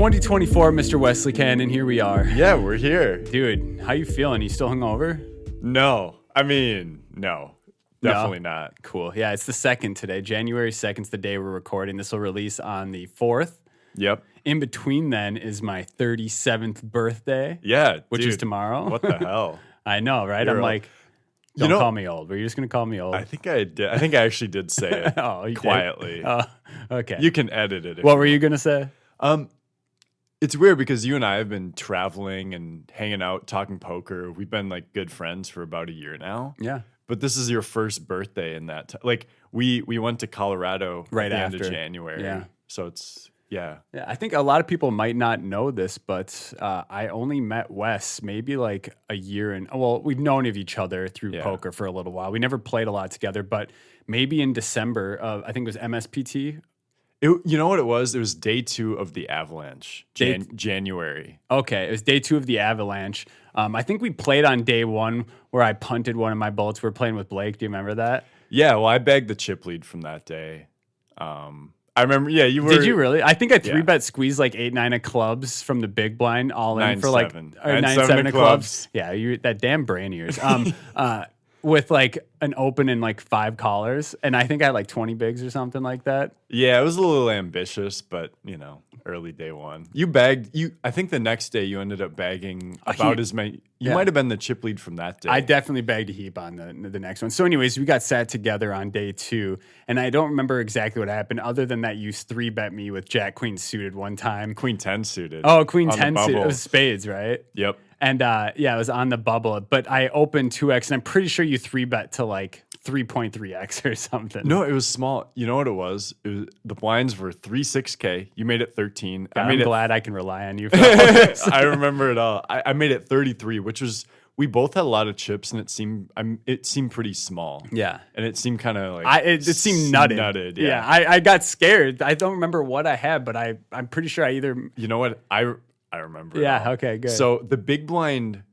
2024, Mr. Wesley Cannon, here we are. Yeah, we're here. Dude, how you feeling? You still hungover? No. No. Definitely not. Cool. Yeah, it's the 2nd today. January 2nd is the day we're recording. This will release on the 4th. Yep. In between then is my 37th birthday. Yeah, which dude, is tomorrow. What the hell? I know, right? You're I'm old. like, don't call me old. Were you just going to call me old? I think I did. I think I actually did say it You quietly. did? Okay. You can edit it. What were you going to say? It's weird because you and I have been traveling and hanging out, talking poker. We've been like good friends for about a year now. Yeah. But this is your first birthday in that time. Like we went to Colorado Right at the after. end of January. Yeah. So it's, yeah. Yeah, I think a lot of people might not know this, but I only met Wes maybe like a year and we've known of each other through poker for a little while. We never played a lot together, but maybe in December of, I think it was MSPT. You know what it was? It was day 2 of the Avalanche, January. Okay, it was day 2 of the Avalanche. I think we played on day 1 where I punted one of my bullets. We were playing with Blake. Do you remember that? Yeah, well, I bagged the chip lead from that day. I remember, yeah, you were. Did you really? I think I 3-bet squeezed like 8-9 of clubs from the big blind all in for like 9-7 of clubs. Yeah, that damn brain ears. With like an open and like 5 callers. And I think I had like 20 bigs or something like that. Yeah, it was a little ambitious, but early day 1. I think the next day you ended up bagging about as many. You might have been the chip lead from that day. I definitely bagged a heap on the next one. So anyways, we got sat together on day 2. And I don't remember exactly what happened other than that you 3-bet me with Jack Queen suited one time. Queen 10 suited. Oh, Queen 10 suited. It was spades, right? Yep. And it was on the bubble, but I opened 2x, and I'm pretty sure you 3-bet to like 3.3x or something. No, it was small. You know what it was? The blinds were 3-6K. You made it 13. I'm glad I can rely on you. I remember it all. I made it 33, which was, we both had a lot of chips, and it seemed pretty small. Yeah, and it seemed kind of like it seemed nutted. Yeah, I got scared. I don't remember what I had, but I'm pretty sure I either. You know what I remember. Yeah. Okay. Good. So the big blind,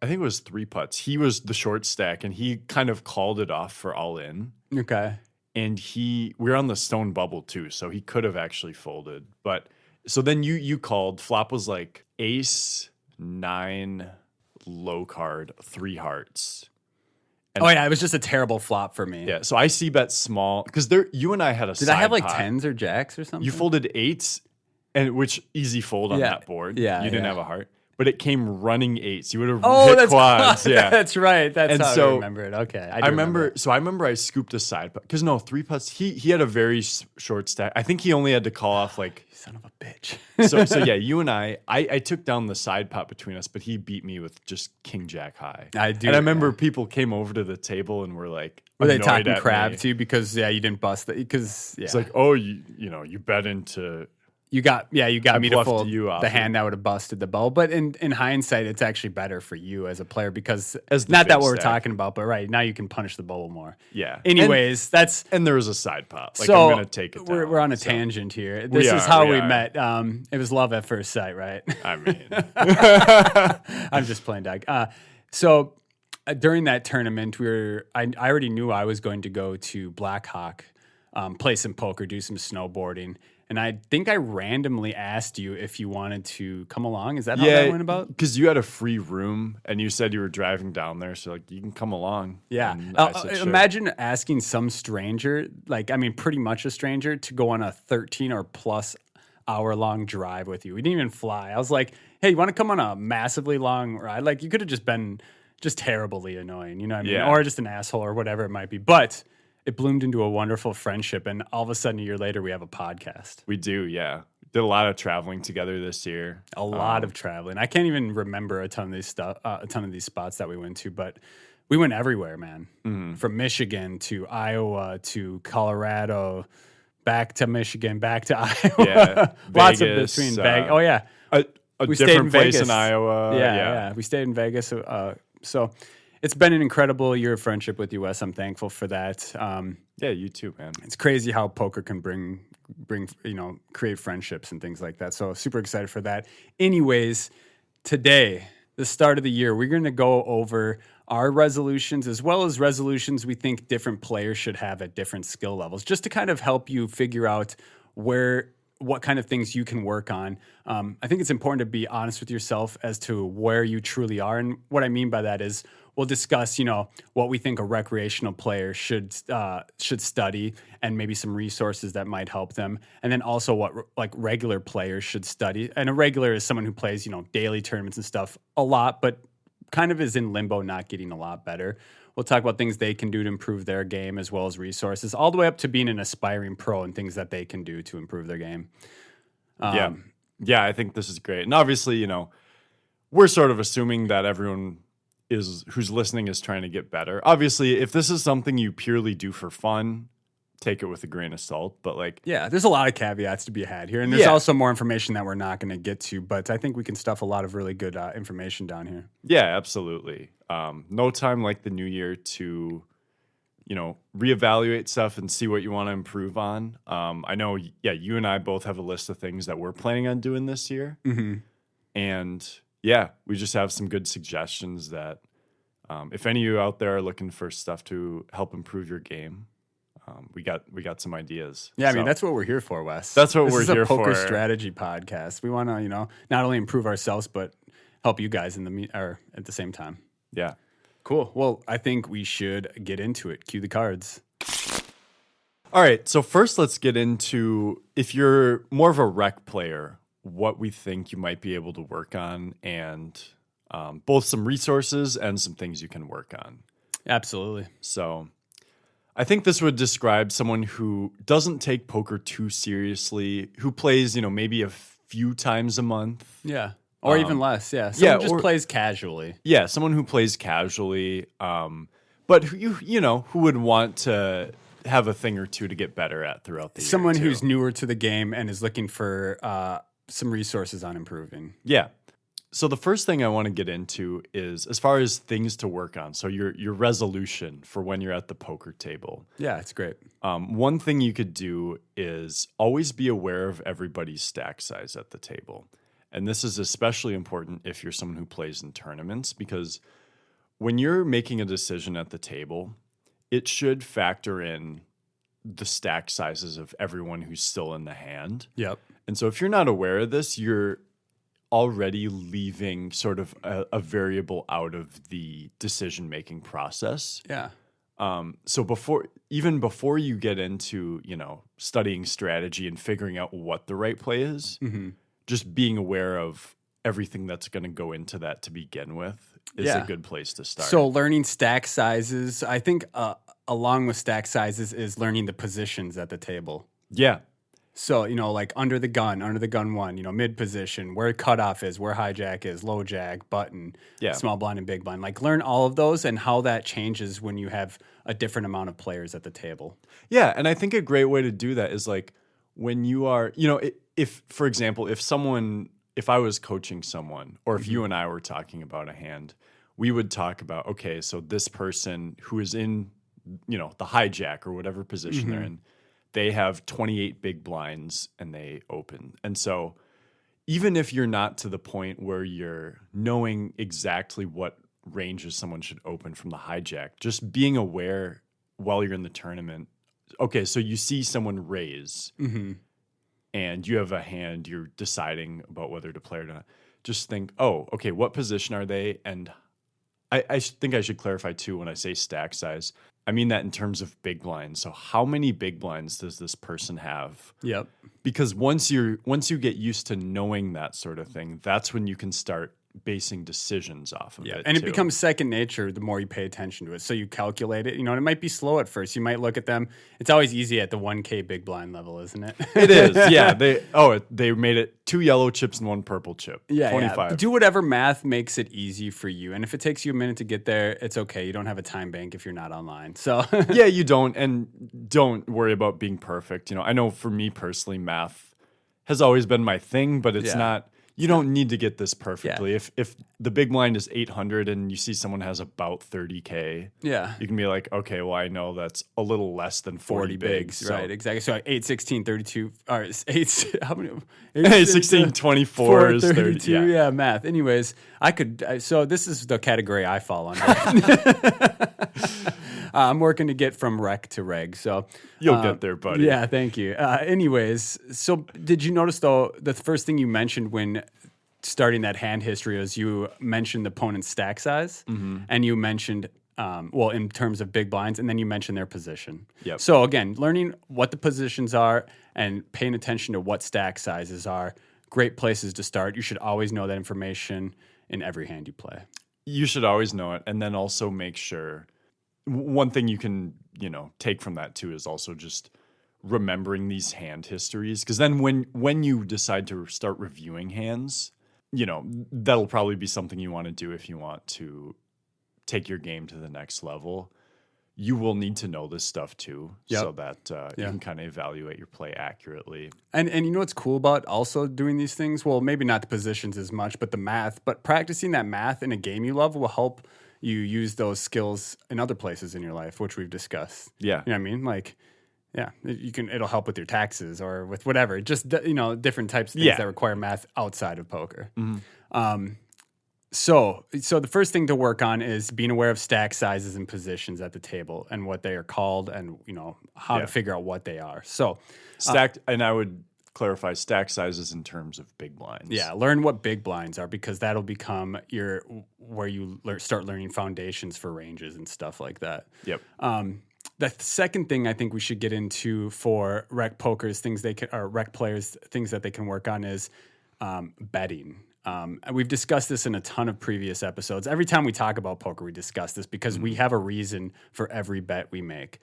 I think it was 3 putts. He was the short stack, and he kind of called it off for all in. Okay. And we were on the stone bubble too, so he could have actually folded. But so then you called. Flop was like ace 9 low card 3 hearts. And it was just a terrible flop for me. Yeah. So I see bet small because you and I had a. Did I have like 10s or jacks or something? You folded 8s. And which easy fold on that board. Yeah, you didn't have a heart, but it came running 8s. You would have hit that's quads. Yeah, that's right. That's how I remember it. Okay, I remember. So I remember I scooped a side putt because 3 putts. He had a very short stack. I think he only had to call off like son of a bitch. so yeah, you and I took down the side putt between us, but he beat me with just king jack high. I do. And I remember people came over to the table and were like, were they talking crap to you because you didn't bust it? Because it's like, oh, you bet into. You got me to fold the hand that would have busted the bow. But in hindsight, it's actually better for you as a player because not that what we're talking about, but right now you can punish the bubble more. Yeah. Anyways, and there was a side pot. Like, so I'm gonna take it down. We're on a tangent here. This is how we met. It was love at first sight, right? I mean, I'm just playing Doug. So during that tournament, I already knew I was going to go to Black Hawk, play some poker, do some snowboarding. And I think I randomly asked you if you wanted to come along. Is that how that went about? Because you had a free room and you said you were driving down there. So like, you can come along. Yeah. Said, sure. Imagine asking some stranger, pretty much a stranger, to go on a 13 or plus hour-long drive with you. We didn't even fly. I was like, hey, you want to come on a massively long ride? Like, you could have just been just terribly annoying, you know what I mean? Yeah. Or just an asshole or whatever it might be. But it bloomed into a wonderful friendship, and all of a sudden, a year later, we have a podcast. We do, yeah. Did a lot of traveling together this year. A lot of traveling. I can't even remember a ton of these spots that we went to, but we went everywhere, man. Mm-hmm. From Michigan to Iowa to Colorado, back to Michigan, back to Iowa. Yeah, Lots Vegas, of between. Oh yeah, a we different place Vegas. in Iowa. Yeah. We stayed in Vegas. So it's been an incredible year of friendship with you, Wes. I'm thankful for that. Yeah, you too, man. It's crazy how poker can bring create friendships and things like that. So super excited for that. Anyways, today, the start of the year, we're going to go over our resolutions as well as resolutions we think different players should have at different skill levels, just to kind of help you figure out where what kind of things you can work on. I think it's important to be honest with yourself as to where you truly are. And what I mean by that is we'll discuss, what we think a recreational player should study and maybe some resources that might help them. And then also what like regular players should study. And a regular is someone who plays, daily tournaments and stuff a lot, but kind of is in limbo, not getting a lot better. We'll talk about things they can do to improve their game as well as resources, all the way up to being an aspiring pro and things that they can do to improve their game. Yeah, I think this is great. And obviously, we're sort of assuming that everyone who's listening is trying to get better. Obviously, if this is something you purely do for fun, take it with a grain of salt. But there's a lot of caveats to be had here. And there's also more information that we're not going to get to, but I think we can stuff a lot of really good information down here. Yeah, absolutely. No time like the new year to, reevaluate stuff and see what you want to improve on. I know, you and I both have a list of things that we're planning on doing this year. Mm-hmm. And we just have some good suggestions that if any of you out there are looking for stuff to help improve your game, we got some ideas. Yeah, I mean, that's what we're here for, Wes. That's what we're here for. This is a poker strategy podcast. We want to, not only improve ourselves, but help you guys at the same time. Yeah. Cool. Well, I think we should get into it. Cue the cards. All right. So first, let's get into, if you're more of a rec player, what we think you might be able to work on, and both some resources and some things you can work on. Absolutely. So I think this would describe someone who doesn't take poker too seriously, who plays, maybe a few times a month. Yeah. Or even less, yeah. Someone just plays casually. Yeah, someone who plays casually, but who would want to have a thing or two to get better at throughout the year. Someone who's newer to the game and is looking for some resources on improving. Yeah. So the first thing I want to get into is as far as things to work on. So your resolution for when you're at the poker table. Yeah, it's great. One thing you could do is always be aware of everybody's stack size at the table. And this is especially important if you're someone who plays in tournaments, because when you're making a decision at the table, it should factor in the stack sizes of everyone who's still in the hand. Yep. And so if you're not aware of this, you're already leaving sort of a variable out of the decision-making process. Yeah. So before you get into, studying strategy and figuring out what the right play is, mm-hmm. just being aware of everything that's going to go into that to begin with is a good place to start. So learning stack sizes, I think along with stack sizes is learning the positions at the table. Yeah. So, like under the gun one, mid position, where cutoff is, where hijack is, low jack, button, small blind and big blind. Like learn all of those and how that changes when you have a different amount of players at the table. Yeah, and I think a great way to do that is like when you are, if, for example, if I was coaching someone, or if mm-hmm. you and I were talking about a hand, we would talk about, okay, so this person who is in, the hijack or whatever position mm-hmm. they're in, they have 28 big blinds and they open. And so even if you're not to the point where you're knowing exactly what ranges someone should open from the hijack, just being aware while you're in the tournament, okay, so you see someone raise mm-hmm. and you have a hand, you're deciding about whether to play or not. Just think, oh, okay, what position are they? And I think I should clarify too, when I say stack size, I mean that in terms of big blinds. So how many big blinds does this person have? Yep. Because once you get used to knowing that sort of thing, that's when you can start basing decisions off of it. And it becomes second nature the more you pay attention to it. So you calculate it, and it might be slow at first. You might look at them. It's always easy at the 1K big blind level, isn't it? It is. Yeah. They made it 2 yellow chips and 1 purple chip. Yeah. 25. Yeah. Do whatever math makes it easy for you. And if it takes you a minute to get there, it's okay. You don't have a time bank if you're not online. So yeah, you don't. And don't worry about being perfect. I know for me personally, math has always been my thing, but it's not. You don't need to get this perfectly. Yeah. If the big blind is 800 and you see someone has about 30K, you can be like, okay, well, I know that's a little less than 40 bigs. So. Right, exactly. So 8, 16, 32, or 8, how many? 8, 16, 24 is 32. 30. Yeah, math. Anyways, so this is the category I fall under. I'm working to get from rec to reg. So You'll get there, buddy. Yeah, thank you. Anyways, so did you notice though the first thing you mentioned when starting that hand history is you mentioned the opponent's stack size, and you mentioned in terms of big blinds, and then you mentioned their position. Yep. So again, learning what the positions are and paying attention to what stack sizes are great places to start. You should always know that information in every hand you play. You should always know it, and then also make sure. One thing you can, take from that too is also just remembering these hand histories, because then when you decide to start reviewing hands, that'll probably be something you want to do if you want to take your game to the next level. You will need to know this stuff too, so that you can kind of evaluate your play accurately. And you know what's cool about also doing these things? Well, maybe not the positions as much, but the math. But practicing that math in a game you love will help you use those skills in other places in your life, which we've discussed. Yeah. You know what I mean? Like, yeah, it'll help with your taxes or with whatever. Just, different types of things that require math outside of poker. So the first thing to work on is being aware of stack sizes and positions at the table and what they are called and, how to figure out what they are. So Stacked, and I would clarify stack sizes in terms of big blinds. yeah, learn what big blinds are, because that'll become where you start learning foundations for ranges and stuff like that. Yep. The second thing I think we should get into for rec pokers, rec players, things that they can work on is betting. And we've discussed this in a ton of previous episodes. Every time we talk about poker, we discuss this because we have a reason for every bet we make.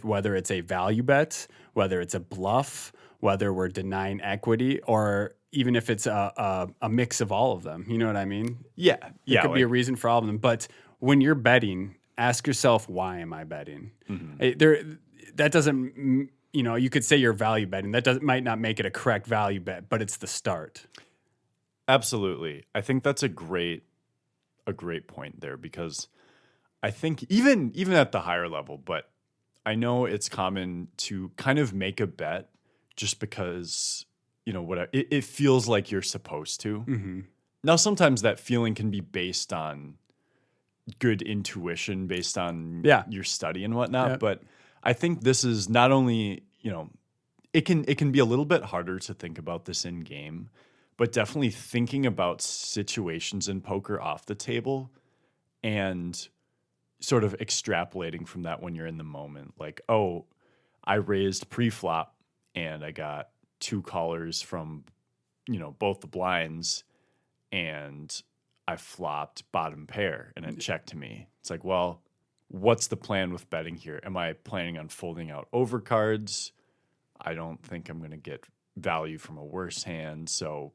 Whether it's a value bet, whether it's a bluff, whether we're denying equity, or even if it's a mix of all of them. You know what I mean? Yeah. There could be a reason for all of them. But when you're betting, ask yourself, why am I betting? That doesn't, you could say you're value betting. That might not make it a correct value bet, but it's the start. Absolutely. I think that's a great point there, because I think even at the higher level, but I know it's common to kind of make a bet just because, it feels like you're supposed to. Mm-hmm. Now, sometimes that feeling can be based on good intuition, based on your study and whatnot. Yep. But I think this is not only, it can be a little bit harder to think about this in game, but definitely thinking about situations in poker off the table and sort of extrapolating from that when you're in the moment. Like, oh, I raised pre-flop and I got 2 callers from, both the blinds, and I flopped bottom pair and it checked to me. It's like, well, what's the plan with betting here? Am I planning on folding out overcards? I don't think I'm going to get value from a worse hand. So,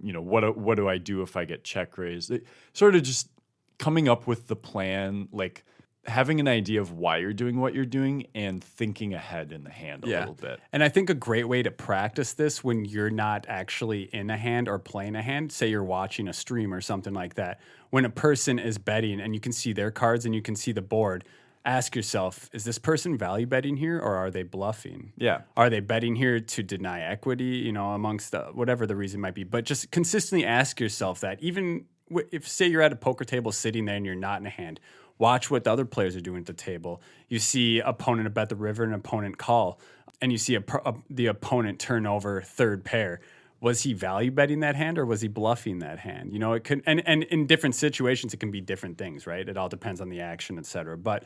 what do I do if I get check raised? Sort of just coming up with the plan, like having an idea of why you're doing what you're doing and thinking ahead in the hand a little bit. And I think a great way to practice this when you're not actually in a hand or playing a hand, say you're watching a stream or something like that, when a person is betting and you can see their cards and you can see the board, ask yourself, is this person value betting here or are they bluffing? Yeah. Are they betting here to deny equity, amongst whatever the reason might be? But just consistently ask yourself that. Even if, say, you're at a poker table sitting there and you're not in a hand, watch what the other players are doing at the table. You see opponent bet the river and opponent call, and you see the opponent turn over third pair. Was he value betting that hand or was he bluffing that hand? It could, and in different situations, it can be different things, right? It all depends on the action, et cetera. But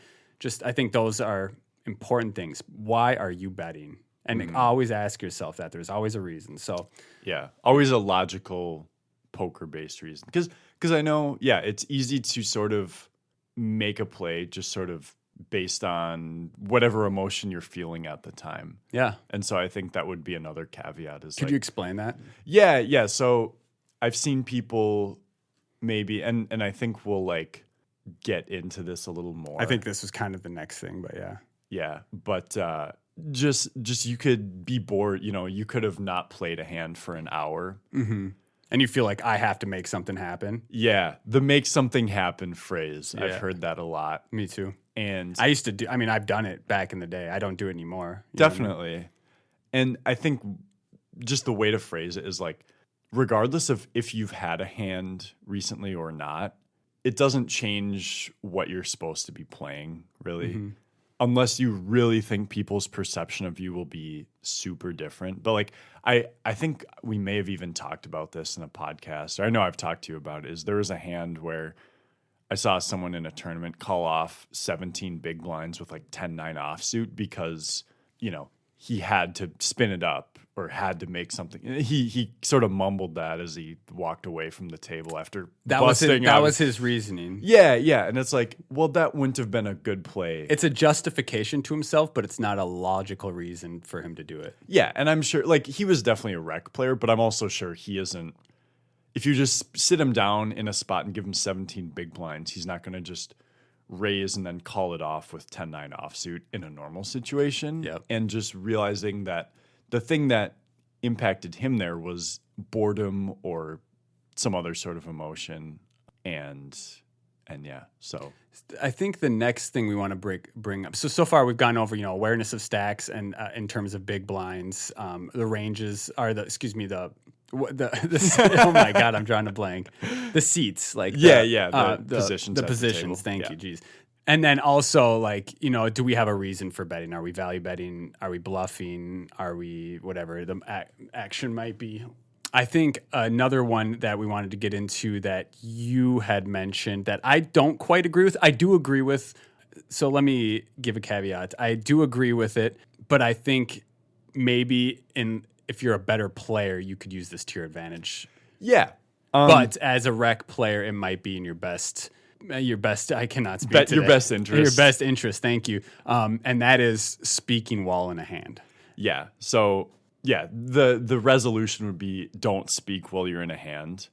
I think those are important things. Why are you betting? And always ask yourself that. There's always a reason. So yeah, always a logical poker-based reason. Because I know, it's easy to sort of make a play just sort of based on whatever emotion you're feeling at the time. Yeah. And so I think that would be another caveat. Could you explain that? Yeah. So I've seen people maybe, and I think we'll get into this a little more. I think this was kind of the next thing, but yeah. Yeah, but just you could be bored. You could have not played a hand for an hour. Mm-hmm. And you feel like I have to make something happen. Yeah, the make something happen phrase. Yeah. I've heard that a lot. Me too. And I used to I've done it back in the day. I don't do it anymore. Definitely. And I think just the way to phrase it is regardless of if you've had a hand recently or not, it doesn't change what you're supposed to be playing, really. unless you really think people's perception of you will be super different. But like I think we may have even talked about this in a podcast, or I know I've talked to you about it, is there was a hand where I saw someone in a tournament call off 17 big blinds with like 10-9 offsuit because, he had to spin it up or had to make something. He sort of mumbled that as he walked away from the table after That busting was his reasoning. Yeah. And it's like, well, that wouldn't have been a good play. It's a justification to himself, but it's not a logical reason for him to do it. Yeah, and I'm sure, like, he was definitely a rec player, but I'm also sure he isn't. If you just sit him down in a spot and give him 17 big blinds, he's not going to just raise and then call it off with 10-9 offsuit in a normal situation. Yep. And just realizing that the thing that impacted him there was boredom or some other sort of emotion. And yeah, so I think the next thing we want to bring up. So far we've gone over, awareness of stacks and in terms of big blinds, the ranges are the oh my God, I'm drawing a blank. The seats, like the positions. The at positions. the table. Thank you, geez. And then also, like, do we have a reason for betting? Are we value betting? Are we bluffing? Are we whatever the action might be? I think another one that we wanted to get into that you had mentioned that I don't quite agree with. I do agree with. So let me give a caveat. I do agree with it, but I think maybe if you're a better player, you could use this to your advantage. Yeah. But as a rec player, it might be in your best. I cannot speak today. Your best interest. Your best interest. Thank you. And that is speaking while in a hand. Yeah. So yeah, the resolution would be don't speak while you're in a hand.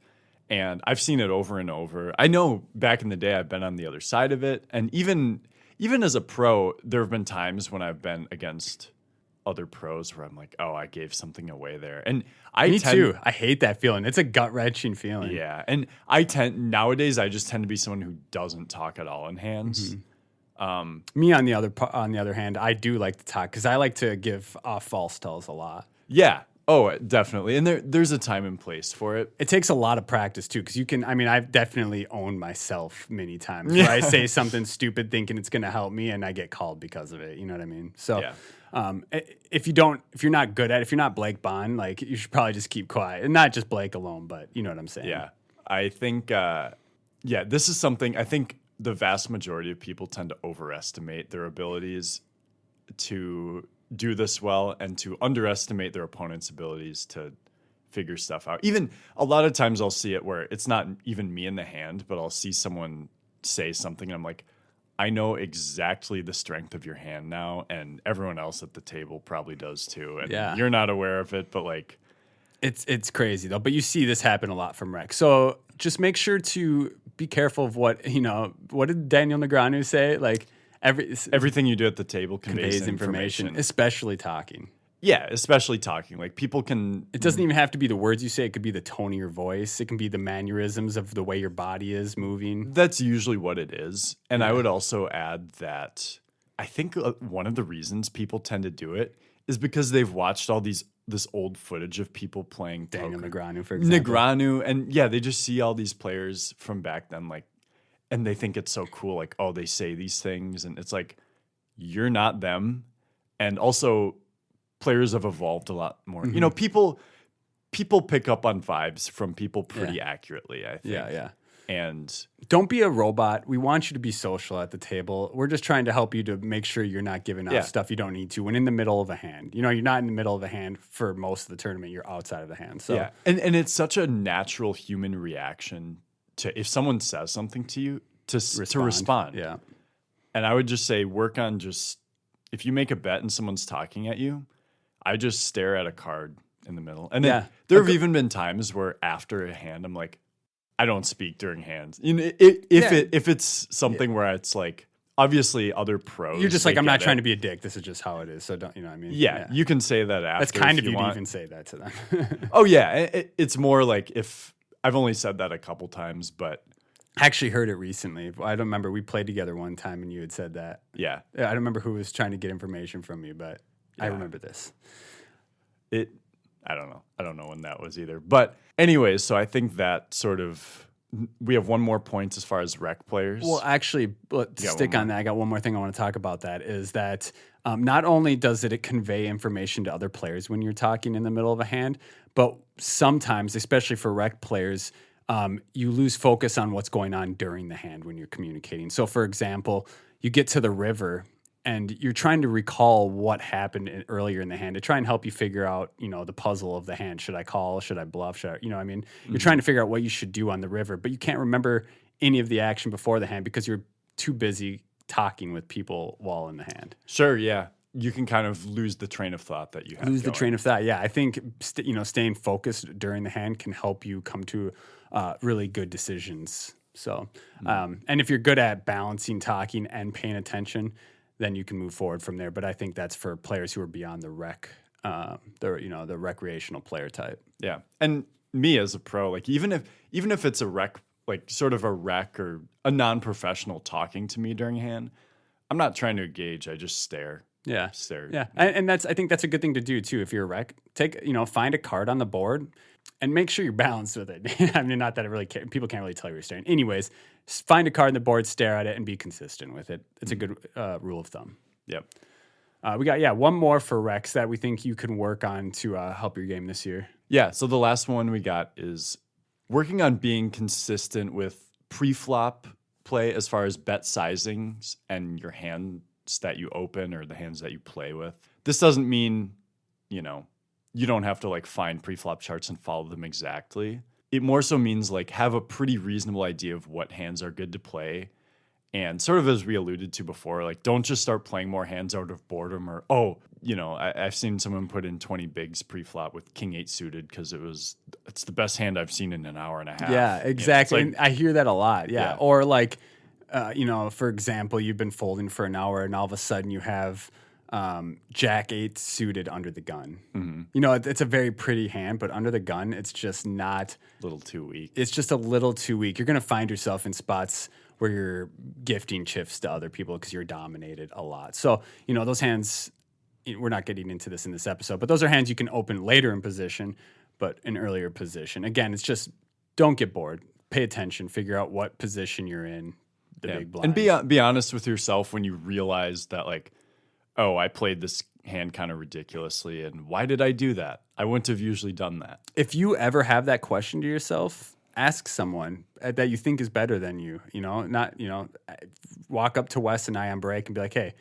And I've seen it over and over. I know back in the day I've been on the other side of it. And even as a pro, there have been times when I've been against other pros where I'm like, oh, I gave something away there. And Me too. I hate that feeling. It's a gut-wrenching feeling. Yeah. And nowadays I just tend to be someone who doesn't talk at all in hands. Mm-hmm. Me on the other hand, I do like to talk because I like to give false tells a lot. Yeah. Oh, definitely. And there's a time and place for it. It takes a lot of practice too, because I've definitely owned myself many times where I say something stupid thinking it's going to help me and I get called because of it. You know what I mean? So yeah. If you're not good at it, if you're not Blake Bond, like you should probably just keep quiet. And not just Blake alone, but you know what I'm saying? Yeah. I think, this is something I think the vast majority of people tend to overestimate their abilities to do this well and to underestimate their opponent's abilities to figure stuff out. Even a lot of times I'll see it where it's not even me in the hand, but I'll see someone say something and I'm like, I know exactly the strength of your hand now, and everyone else at the table probably does too. And you're not aware of it, but like it's crazy though. But you see this happen a lot from rec. So just make sure to be careful of what did Daniel Negreanu say? Like everything you do at the table conveys information, especially talking. Yeah, especially talking. Like people can. It doesn't even have to be the words you say. It could be the tone of your voice. It can be the mannerisms of the way your body is moving. That's usually what it is. And I would also add that I think one of the reasons people tend to do it is because they've watched all this old footage of people playing Daniel poker. Negreanu, for example. Negreanu, and yeah, they just see all these players from back then, like, and they think it's so cool. Like, oh, they say these things, and it's like you're not them, and also. Players have evolved a lot more. Mm-hmm. People pick up on vibes from people pretty accurately, I think. Yeah. And don't be a robot. We want you to be social at the table. We're just trying to help you to make sure you're not giving out stuff you don't need to when in the middle of a hand. You're not in the middle of a hand for most of the tournament. You're outside of the hand. So and it's such a natural human reaction to if someone says something to you to respond. Yeah. And I would just say work on if you make a bet and someone's talking at you, I just stare at a card in the middle. And then there have even been times where after a hand, I'm like, I don't speak during hands. If it's something where it's like, obviously other pros. You're just like, I'm not trying to be a dick. This is just how it is. So don't, you know what I mean? Yeah, you can say that after. That's kind of you to even say that to them. Oh, yeah. It's more like if I've only said that a couple times, but. I actually heard it recently. I don't remember. We played together one time and you had said that. Yeah. I don't remember who was trying to get information from you, but I remember this. I don't know. I don't know when that was either. But anyways, so I think that sort of we have one more point as far as rec players. Well, actually, let's Yeah, stick one on that. I got one more thing I want to talk about. That is that not only does it convey information to other players when you're talking in the middle of a hand, but sometimes, especially for rec players, you lose focus on what's going on during the hand when you're communicating. So, for example, you get to the river and you're trying to recall what happened earlier in the hand to try and help you figure out, the puzzle of the hand. Should I call? Should I bluff? Should I, you're trying to figure out what you should do on the river, but you can't remember any of the action before the hand because you're too busy talking with people while in the hand. Sure, yeah. You can kind of lose the train of thought that you have. Lose the train of thought. Yeah, I think staying focused during the hand can help you come to really good decisions. So, and if you're good at balancing talking and paying attention, then you can move forward from there. But I think that's for players who are beyond the the recreational player type. Yeah, and me as a pro, like even if it's a rec, like sort of a rec or a non-professional talking to me during a hand, I'm not trying to engage. I just stare. Yeah. Stare. Yeah. And I think that's a good thing to do too. If you're a rec, find a card on the board and make sure you're balanced with it. I mean, not that it really people can't really tell you're staring. Anyways, find a card on the board, stare at it, and be consistent with it. It's a good rule of thumb. Yep. We got one more for recs that we think you can work on to help your game this year. Yeah. So the last one we got is working on being consistent with pre-flop play as far as bet sizings and your hands that you open or the hands that you play with. This doesn't mean, you don't have to like find pre-flop charts and follow them exactly. It more so means like have a pretty reasonable idea of what hands are good to play. And sort of as we alluded to before, like don't just start playing more hands out of boredom or, I've seen someone put in 20 bigs pre-flop with king 8 suited because it's the best hand I've seen in an hour and a half. Yeah, exactly. Like, and I hear that a lot. Yeah. Or like, for example, you've been folding for an hour and all of a sudden you have Jack 8 suited under the gun. Mm-hmm. It's a very pretty hand, but under the gun, it's just not... a little too weak. It's just a little too weak. You're going to find yourself in spots where you're gifting chips to other people because you're dominated a lot. So, those hands, we're not getting into this in this episode, but those are hands you can open later in position, but an earlier position. Again, it's just don't get bored. Pay attention. Figure out what position you're in. Big blinds. And be honest with yourself when you realize that, like, oh, I played this hand kind of ridiculously, and why did I do that? I wouldn't have usually done that. If you ever have that question to yourself, ask someone that you think is better than you. Walk up to Wes and I on break and be like, "Hey,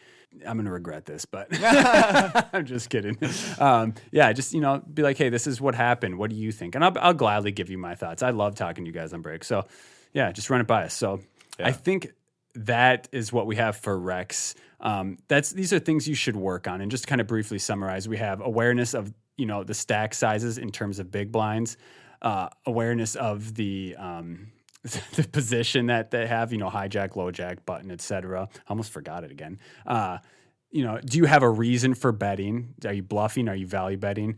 I'm going to regret this, but I'm just kidding." Just be like, "Hey, this is what happened. What do you think?" And I'll gladly give you my thoughts. I love talking to you guys on break. So, just run it by us. So. Yeah. I think that is what we have for recs. These are things you should work on. And just to kind of briefly summarize, we have awareness of the stack sizes in terms of big blinds, awareness of the the position that they have, hijack, low jack, button, etc. I almost forgot it again. Do you have a reason for betting? Are you bluffing? Are you value betting?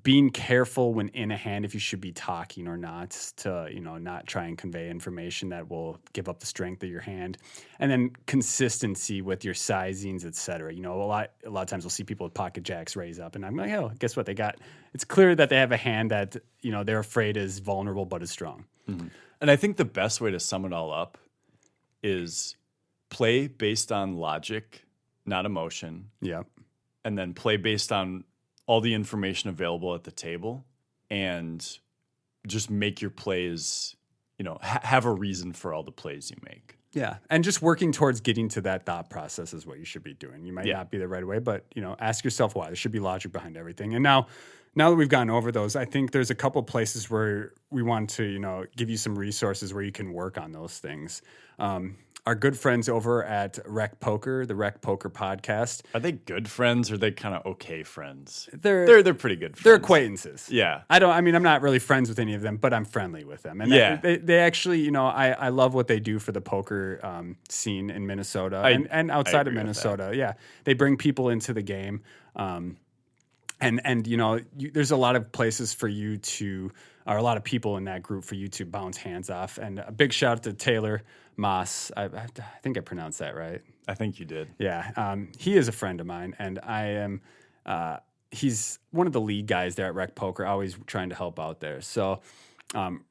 Being careful when in a hand if you should be talking or not to, not try and convey information that will give up the strength of your hand. And then consistency with your sizings, et cetera. A lot of times we'll see people with pocket jacks raise up and I'm like, oh, guess what they got? It's clear that they have a hand that, they're afraid is vulnerable but is strong. Mm-hmm. And I think the best way to sum it all up is play based on logic, not emotion. Yeah. And then play based on all the information available at the table and just make your plays, have a reason for all the plays you make. Yeah. And just working towards getting to that thought process is what you should be doing. You might not be there right away, but, ask yourself why. There should be logic behind everything. And now that we've gone over those, I think there's a couple places where we want to, give you some resources where you can work on those things. Our good friends over at Rec Poker, the Rec Poker podcast. Are they good friends or are they kind of okay friends? They're pretty good friends. They're acquaintances. Yeah. I'm not really friends with any of them, but I'm friendly with them. And they actually, I love what they do for the poker scene in Minnesota and outside of Minnesota. Yeah. They bring people into the game. There's a lot of places for you to, or a lot of people in that group for you to bounce hands off. And a big shout out to Taylor Moss. I think I pronounced that right. I think you did. Yeah. He is a friend of mine, and I am. He's one of the lead guys there at Rec Poker, always trying to help out there. So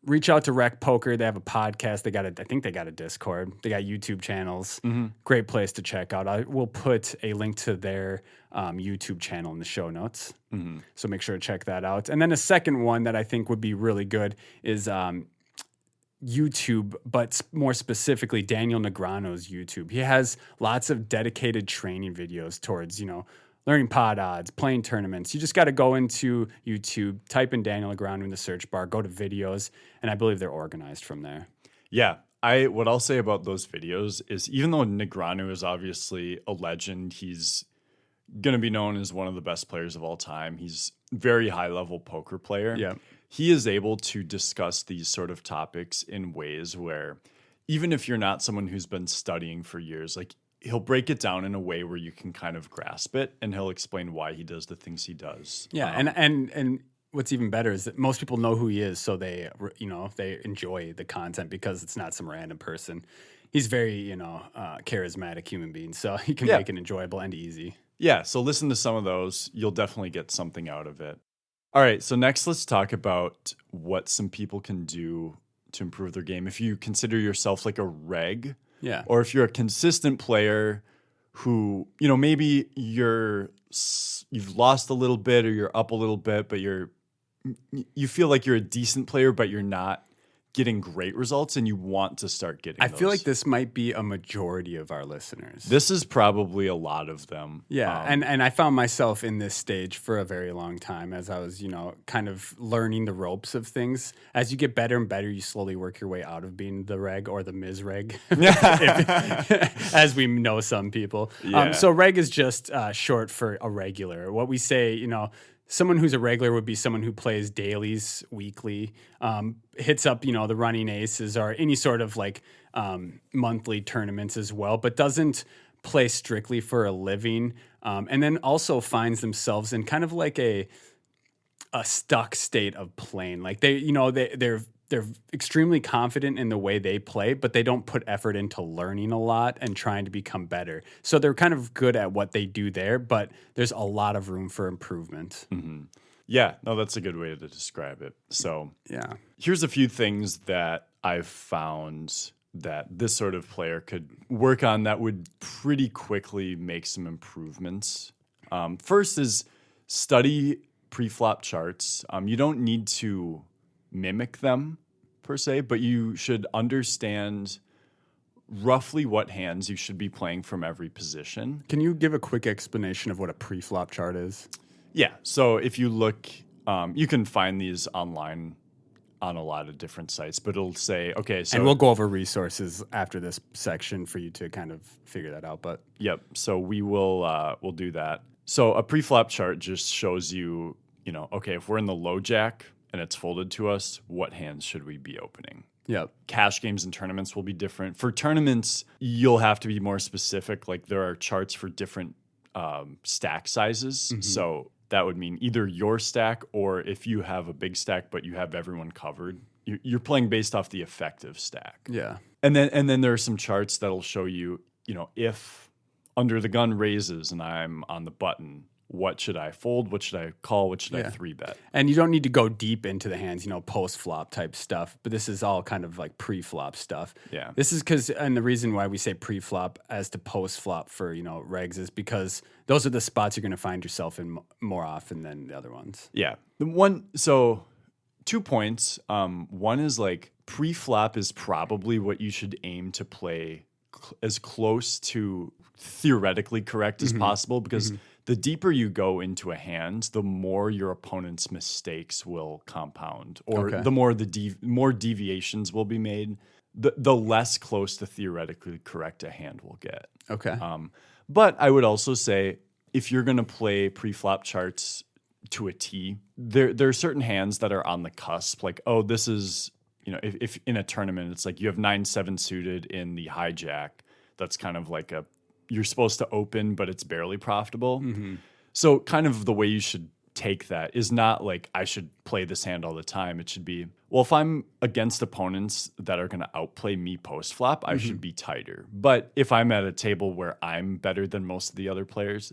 Reach out to Rec Poker. They have a podcast. I think they got a Discord. They got YouTube channels. Great place to check out. I will put a link to their YouTube channel in the show notes. So make sure to check that out. And then a second one that I think would be really good is YouTube, but more specifically Daniel Negreanu's YouTube. He has lots of dedicated training videos towards, learning pot odds, playing tournaments. You just got to go into YouTube, type in Daniel Negreanu in the search bar, go to videos, and I believe they're organized from there. Yeah. What I'll say about those videos is even though Negreanu is obviously a legend, he's going to be known as one of the best players of all time. He's very high level poker player. Yeah. He is able to discuss these sort of topics in ways where even if you're not someone who's been studying for years, like he'll break it down in a way where you can kind of grasp it, and he'll explain why he does the things he does. Yeah, and what's even better is that most people know who he is, so they enjoy the content because it's not some random person. He's very charismatic human being, so he can make it enjoyable and easy. Yeah, so listen to some of those. You'll definitely get something out of it. All right, so next let's talk about what some people can do to improve their game. If you consider yourself like a reg, or if you're a consistent player who, maybe you've lost a little bit or you're up a little bit, but you feel like you're a decent player, but you're not getting great results and you want to start getting I feel like this might be a majority of our listeners. This is probably a lot of them. Yeah, and I found myself in this stage for a very long time as I was, kind of learning the ropes of things. As you get better and better, you slowly work your way out of being the reg or the Ms. Reg, as we know some people. Yeah. So reg is just short for a regular. What we say, someone who's a regular would be someone who plays dailies, weekly, hits up, the running aces or any sort of like monthly tournaments as well, but doesn't play strictly for a living. And then also finds themselves in kind of like a stuck state of playing. Like they're extremely confident in the way they play, but they don't put effort into learning a lot and trying to become better. So they're kind of good at what they do there, but there's a lot of room for improvement. Mm-hmm. Yeah, no, that's a good way to describe it. So yeah, here's a few things that I've found that this sort of player could work on that would pretty quickly make some improvements. First is study pre-flop charts. You don't need to mimic them per se, but you should understand roughly what hands you should be playing from every position. Can you give a quick explanation of what a pre-flop chart is? Yeah, so if you look, you can find these online on a lot of different sites, but it'll say, okay, so... And we'll go over resources after this section for you to kind of figure that out, but... Yep, so we'll do that. So a pre-flop chart just shows you, okay, if we're in the low jack and it's folded to us, what hands should we be opening? Yep. Cash games and tournaments will be different. For tournaments, you'll have to be more specific. Like there are charts for different stack sizes. Mm-hmm. So that would mean either your stack or if you have a big stack but you have everyone covered, you're playing based off the effective stack. Yeah. And then there are some charts that'll show you, if under the gun raises and I'm on the button, what should I fold? What should I call? What should I 3-bet? And you don't need to go deep into the hands, post-flop type stuff. But this is all kind of like pre-flop stuff. Yeah. This is because, and the reason why we say pre-flop as to post-flop for, regs is because those are the spots you're going to find yourself in more often than the other ones. Yeah. 2 points. One is like pre-flop is probably what you should aim to play as close to theoretically correct as possible because the deeper you go into a hand, the more your opponent's mistakes will compound, or the more more deviations will be made. The less close to theoretically correct a hand will get. Okay. But I would also say if you're going to play pre-flop charts to a T, there are certain hands that are on the cusp. Like, this is if in a tournament it's like you have 9-7 suited in the hijack. That's kind of like you're supposed to open, but it's barely profitable. Mm-hmm. So kind of the way you should take that is not like I should play this hand all the time. It should be, well, if I'm against opponents that are going to outplay me post-flop, I should be tighter. But if I'm at a table where I'm better than most of the other players,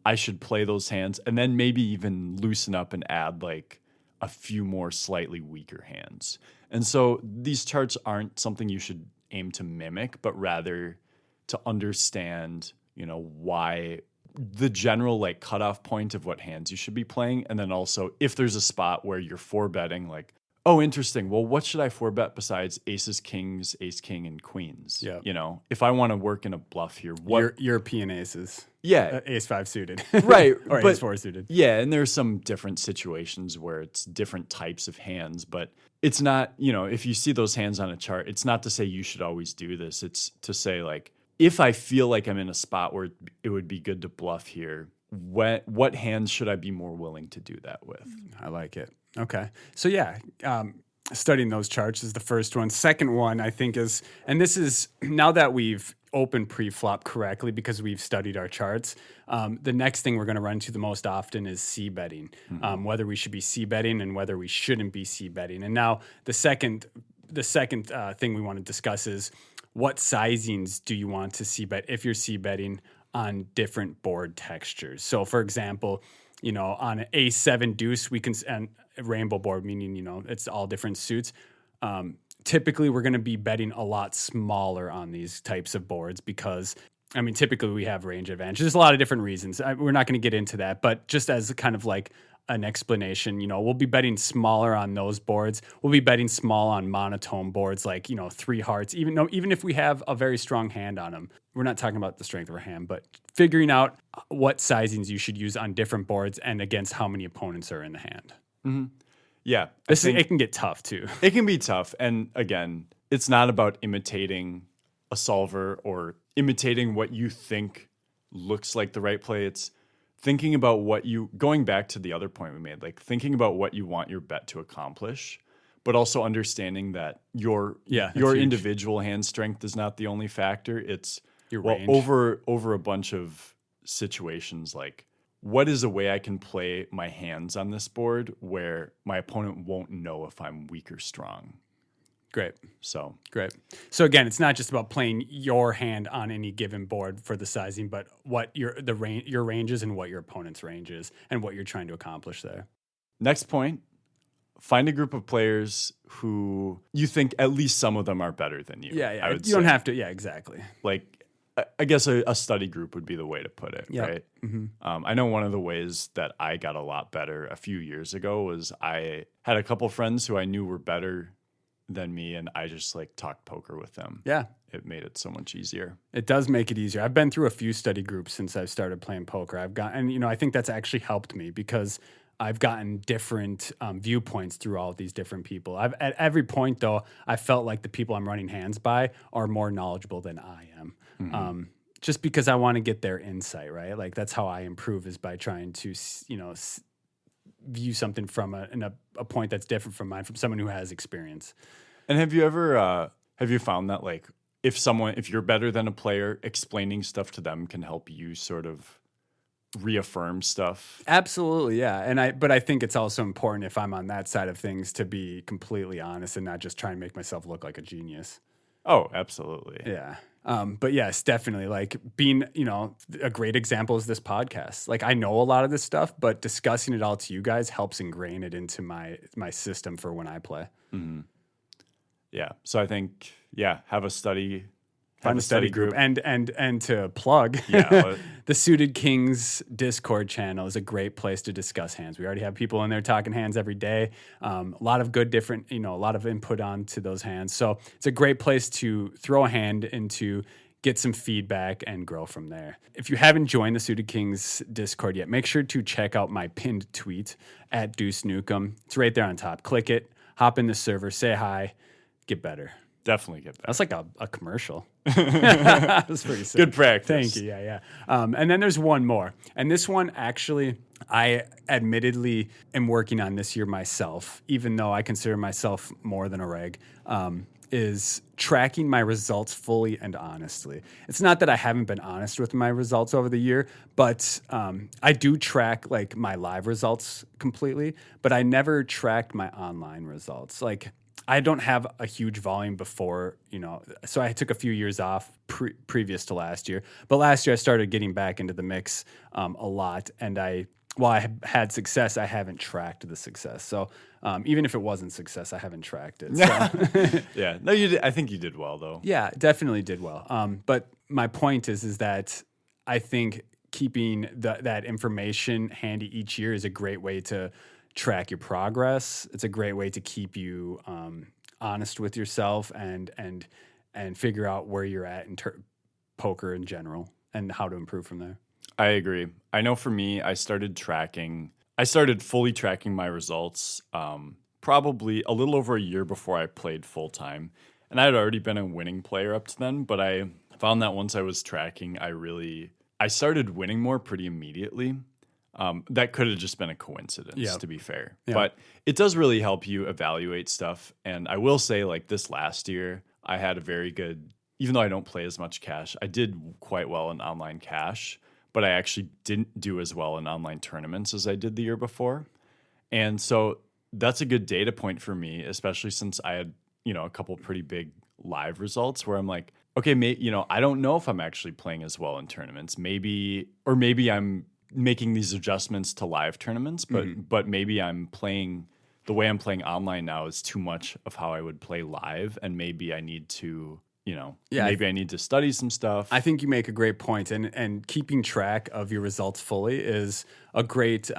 I should play those hands and then maybe even loosen up and add like a few more slightly weaker hands. And so these charts aren't something you should aim to mimic, but rather to understand, why the general like cutoff point of what hands you should be playing. And then also if there's a spot where you're four betting, like, oh, interesting. Well, what should I four bet besides aces, kings, ace, king, and queens? Yeah. If I want to work in a bluff here, what European aces? Yeah, ace five suited, right? or ace four suited. Yeah, and there's some different situations where it's different types of hands, but it's not. If you see those hands on a chart, it's not to say you should always do this. It's to say like, if I feel like I'm in a spot where it would be good to bluff here, what hands should I be more willing to do that with? I like it. Okay. So yeah, studying those charts is the first one. Second one, I think is, and this is now that we've opened pre-flop correctly because we've studied our charts, the next thing we're going to run to the most often is c-betting, whether we should be c-betting and whether we shouldn't be c-betting. And now the second thing we want to discuss is what sizings do you want to c-bet if you're c-betting on different board textures. So for example, on an A7 deuce, we can, and a rainbow board, meaning, it's all different suits. Typically, we're going to be betting a lot smaller on these types of boards because, typically we have range advantage. There's a lot of different reasons. We're not going to get into that, but just as kind of like an explanation, we'll be betting smaller on those boards. We'll be betting small on monotone boards like, three hearts, even if we have a very strong hand on them. We're not talking about the strength of our hand, but figuring out what sizings you should use on different boards and against how many opponents are in the hand. Mm-hmm. Yeah. It can get tough too. It can be tough. And again, it's not about imitating a solver or imitating what you think looks like the right play. It's thinking about going back to the other point we made, like thinking about what you want your bet to accomplish, but also understanding that your individual hand strength is not the only factor. It's your range. Over a bunch of situations, like what is a way I can play my hands on this board where my opponent won't know if I'm weak or strong. Great. So again, it's not just about playing your hand on any given board for the sizing, but what your range is and what your opponent's range is and what you're trying to accomplish there. Next point, find a group of players who you think at least some of them are better than you. Yeah. I would you don't have to. Yeah, exactly. Like, I guess a study group would be the way to put it, right? Mm-hmm. I know one of the ways that I got a lot better a few years ago was I had a couple friends who I knew were better than me, and I just like talked poker with them. Yeah. It made it so much easier. It does make it easier. I've been through a few study groups since I've started playing poker. I think that's actually helped me because I've gotten different viewpoints through all of these different people. At every point, though, I felt like the people I'm running hands by are more knowledgeable than I am. Mm-hmm. Just because I want to get their insight, right? Like that's how I improve is by trying to, view something from a point that's different from mine, from someone who has experience. And have you ever found that like if you're better than a player, explaining stuff to them can help you sort of reaffirm stuff? Absolutely, yeah. But I think it's also important if I'm on that side of things to be completely honest and not just try and make myself look like a genius. Oh, absolutely. Yeah. But yes, definitely like being, a great example is this podcast. Like I know a lot of this stuff, but discussing it all to you guys helps ingrain it into my system for when I play. Mm-hmm. Yeah. So I think, have a study. Find a study group. And to plug, the Suited Kings Discord channel is a great place to discuss hands. We already have people in there talking hands every day. A lot of good different, a lot of input onto those hands. So it's a great place to throw a hand into, get some feedback, and grow from there. If you haven't joined the Suited Kings Discord yet, make sure to check out my pinned tweet at Deuce Nukem. It's right there on top. Click it, hop in the server, say hi, get better. Definitely get better. That's like a commercial. That's pretty sick. Good practice. Thank you. Yeah. And then there's one more. And this one, actually, I admittedly am working on this year myself, even though I consider myself more than a reg, is tracking my results fully and honestly. It's not that I haven't been honest with my results over the year, but I do track like my live results completely, but I never tracked my online results. Like, I don't have a huge volume before, so I took a few years off previous to last year. But last year I started getting back into the mix a lot, and I while I had success, I haven't tracked the success. So even if it wasn't success, I haven't tracked it. So. Yeah. No, you did. I think you did well though. Yeah, definitely did well. But my point is that I think keeping that information handy each year is a great way to track your progress. It's a great way to keep you honest with yourself and figure out where you're at in poker in general and how to improve from there. I agree. I know for me, I started fully tracking my results probably a little over a year before I played full time. And I had already been a winning player up to then, but I found that once I was tracking, I started winning more pretty immediately. That could have just been a coincidence, to be fair. Yep. But it does really help you evaluate stuff. And I will say, like this last year, I had a very good, even though I don't play as much cash, I did quite well in online cash, but I actually didn't do as well in online tournaments as I did the year before. And so that's a good data point for me, especially since I had, a couple pretty big live results where I'm like, okay, I don't know if I'm actually playing as well in tournaments. Maybe I'm making these adjustments to live tournaments, but maybe I'm playing the way I'm playing online now is too much of how I would play live, and maybe I need to, maybe I need to study some stuff. I think you make a great point, and keeping track of your results fully is a great.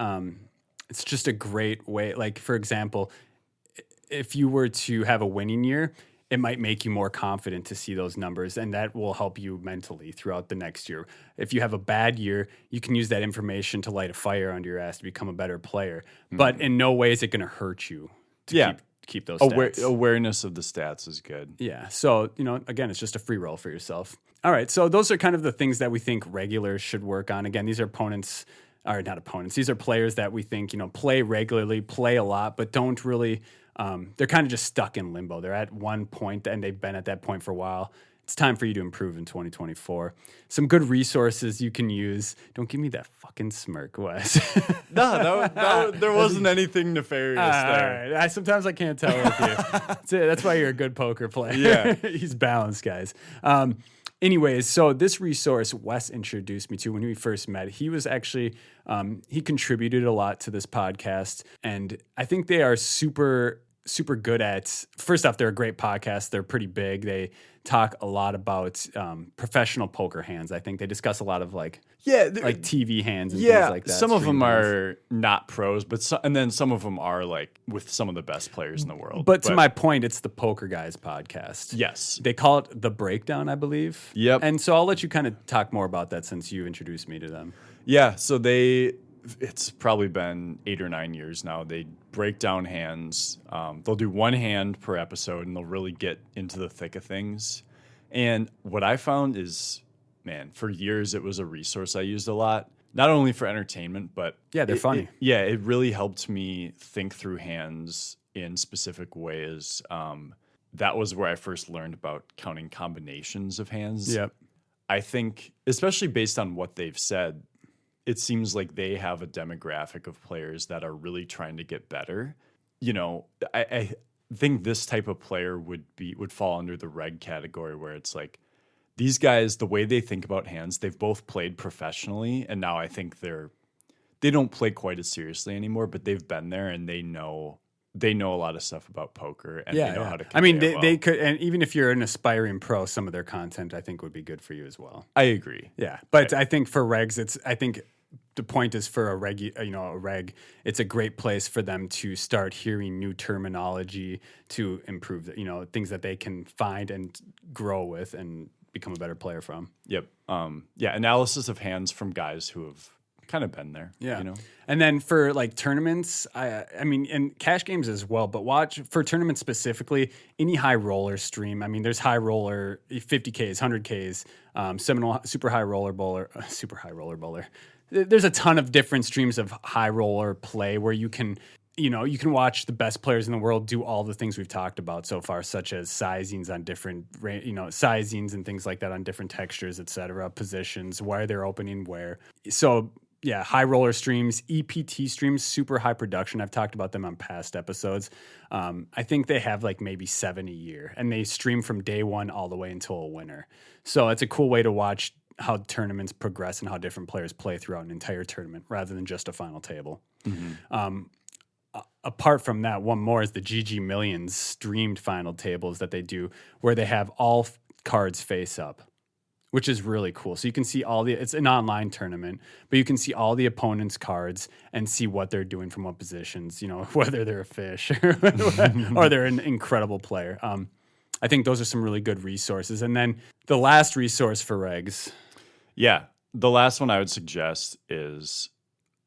It's just a great way. Like for example, if you were to have a winning year, it might make you more confident to see those numbers, and that will help you mentally throughout the next year. If you have a bad year, you can use that information to light a fire under your ass to become a better player. But in no way is it going to hurt you to keep those stats. Awareness of the stats is good. Yeah. So, again, it's just a free roll for yourself. All right. So those are kind of the things that we think regulars should work on. Again, these are not opponents. These are players that we think, play regularly, play a lot, but don't really... they're kind of just stuck in limbo. They're at one point and they've been at that point for a while. It's time for you to improve in 2024. Some good resources you can use. Don't give me that fucking smirk, Wes. No, there wasn't anything nefarious there. All right. Sometimes I can't tell with you. That's why you're a good poker player. Yeah. He's balanced, guys. Anyways, so this resource Wes introduced me to when we first met, he was actually, he contributed a lot to this podcast. And I think they are super good at, first off, they're a great podcast. They're pretty big. They talk a lot about professional poker hands. I think they discuss a lot of like TV hands and things like that. Some of them are not pros, and then some of them are like with some of the best players in the world. But to my point, it's the Poker Guys podcast. Yes. They call it The Breakdown, I believe. Yep. And so I'll let you kind of talk more about that since you introduced me to them. Yeah, so it's probably been 8 or 9 years now. They break down hands. They'll do one hand per episode, and they'll really get into the thick of things. And what I found is, man, for years it was a resource I used a lot, not only for entertainment, but yeah, they're funny. It really helped me think through hands in specific ways. That was where I first learned about counting combinations of hands. Yep. I think, especially based on what they've said, it seems like they have a demographic of players that are really trying to get better. I think this type of player would fall under the reg category where it's like these guys, the way they think about hands, they've both played professionally, and now I think they don't play quite as seriously anymore, but they've been there and they know a lot of stuff about poker, and they know how to. I mean, they could, and even if you're an aspiring pro, some of their content I think would be good for you as well. I agree. Yeah, but I think for regs, I think the point is for a reg, it's a great place for them to start hearing new terminology to improve, things that they can find and grow with and become a better player from. Yep. Analysis of hands from guys who have kind of been there. Yeah. And then for like tournaments, I mean, and cash games as well, but watch for tournaments specifically, any high roller stream. I mean, there's high roller 50Ks, 100Ks, Seminole super high roller bowler. There's a ton of different streams of high roller play where you can watch the best players in the world do all the things we've talked about so far, such as sizings on different, sizings and things like that on different textures, et cetera, positions, where they're opening where. So yeah, high roller streams, EPT streams, super high production. I've talked about them on past episodes. I think they have like maybe 7 a year, and they stream from day one all the way until a winner. So it's a cool way to watch how tournaments progress and how different players play throughout an entire tournament rather than just a final table. Apart from that, one more is the GG Millions streamed final tables that they do, where they have all cards face up, which is really cool. So you can see it's an online tournament, but you can see all the opponent's cards and see what they're doing from what positions, whether they're a fish or they're an incredible player. I think those are some really good resources. And then the last resource for regs. Yeah. The last one I would suggest is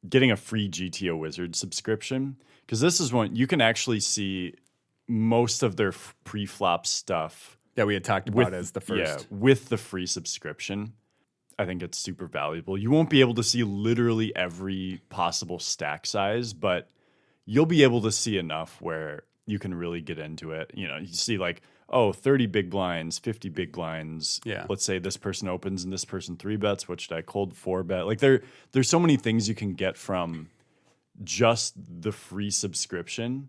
getting a free GTO Wizard subscription, because this is one you can actually see most of their pre-flop stuff That we had talked about as the first. Yeah, with the free subscription. I think it's super valuable. You won't be able to see literally every possible stack size, but you'll be able to see enough where you can really get into it. You see 30 big blinds, 50 big blinds. Yeah. Let's say this person opens and this person 3-bets. What should I cold 4-bet? There's so many things you can get from just the free subscription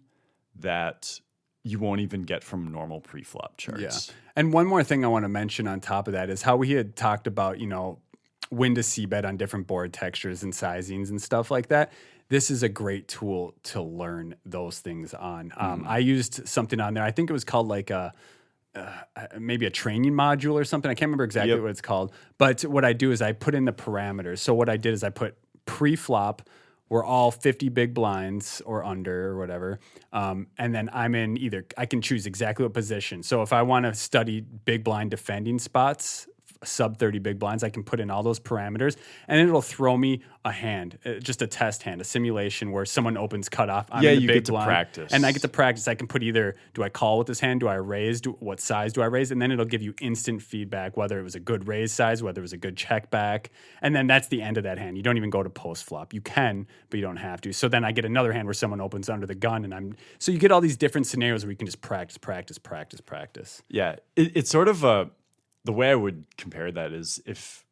that you won't even get from normal pre-flop charts. Yeah. And one more thing I want to mention on top of that is how we had talked about, when to c-bet on different board textures and sizings and stuff like that. This is a great tool to learn those things on. I used something on there. I think it was called maybe a training module or something. I can't remember exactly what it's called. But what I do is I put in the parameters. So what I did is I put pre-flop, we're all 50 big blinds or under or whatever. And then I'm in I can choose exactly what position. So if I want to study big blind defending spots, sub 30 big blinds, I can put in all those parameters and it'll throw me a hand, just a test hand, a simulation where someone opens cutoff. I'm in the you big get to blind, practice. And I get to practice. I can put either, do I call with this hand? Do I raise? What size do I raise? And then it'll give you instant feedback, whether it was a good raise size, whether it was a good check back. And then that's the end of that hand. You don't even go to post flop. You can, but you don't have to. So then I get another hand where someone opens under the gun so you get all these different scenarios where you can just practice. Yeah. It's sort of the way I would compare that is if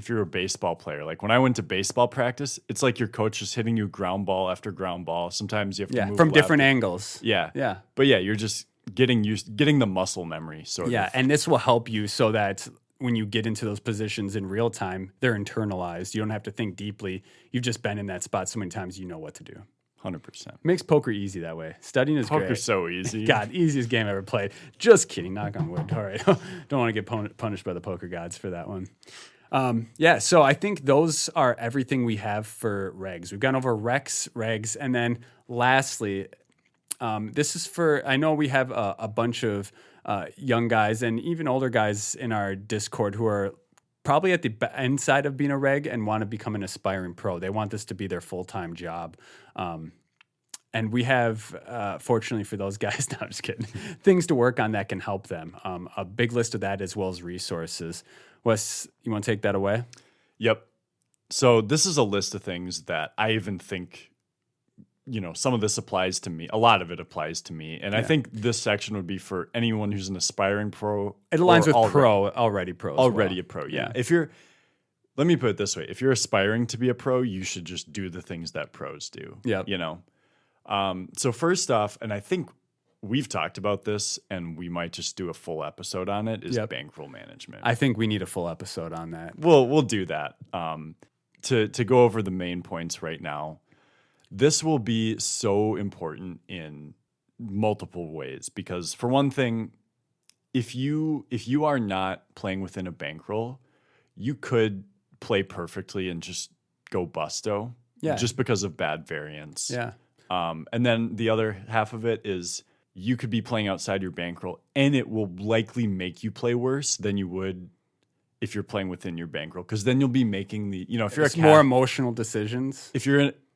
you're a baseball player, like when I went to baseball practice, it's like your coach is hitting you ground ball after ground ball. Sometimes you have to move from left. different angles. Yeah. Yeah. But yeah, you're just getting the muscle memory sort of. Yeah, and this will help you so that when you get into those positions in real time, they're internalized. You don't have to think deeply. You've just been in that spot so many times you know what to do. 100%. Makes poker easy that way. Studying is great. Poker's so easy. God, easiest game I ever played. Just kidding. Knock on wood. All right. Don't want to get punished by the poker gods for that one. So I think those are everything we have for regs. We've gone over regs, and then lastly, this is I know we have a bunch of young guys and even older guys in our Discord who are probably at the end side of being a reg and want to become an aspiring pro. They want this to be their full-time job. And we have, fortunately for those guys, no, I'm just kidding, things to work on that can help them. A big list of that as well as resources. Wes, you want to take that away? Yep. So this is a list of things that I even think, some of this applies to me. A lot of it applies to me. And I think this section would be for anyone who's an aspiring pro. It aligns with already pro. Already a pro, yeah. Let me put it this way. If you're aspiring to be a pro, you should just do the things that pros do. Yeah. So first off, and I think we've talked about this and we might just do a full episode on it, is bankroll management. I think we need a full episode on that. We'll do that. To go over the main points right now, this will be so important in multiple ways because for one thing, if you are not playing within a bankroll, you could play perfectly and just go busto just because of bad variance. Yeah. And then the other half of it is you could be playing outside your bankroll and it will likely make you play worse than you would if you're playing within your bankroll. Because then you'll be making if you're more emotional decisions.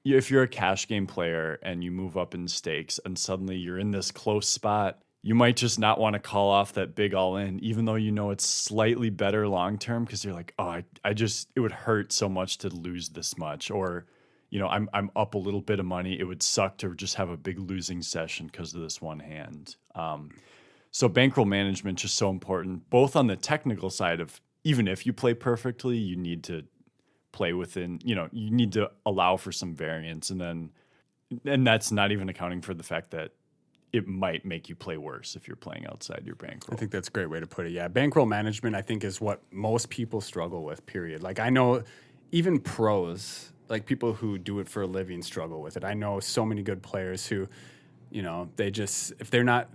If you're a cash game player and you move up in stakes and suddenly you're in this close spot, you might just not want to call off that big all in, even though it's slightly better long term because you're like, oh, it would hurt so much to lose this much, or I'm up a little bit of money. It would suck to just have a big losing session because of this one hand. So bankroll management is just so important, both on the technical side of even if you play perfectly, you need to play within, you need to allow for some variance. And that's not even accounting for the fact that it might make you play worse if you're playing outside your bankroll. I think that's a great way to put it. Yeah, bankroll management, I think, is what most people struggle with, period. Like, I know even pros, like people who do it for a living, struggle with it. I know so many good players who, you know, they just, if they're not,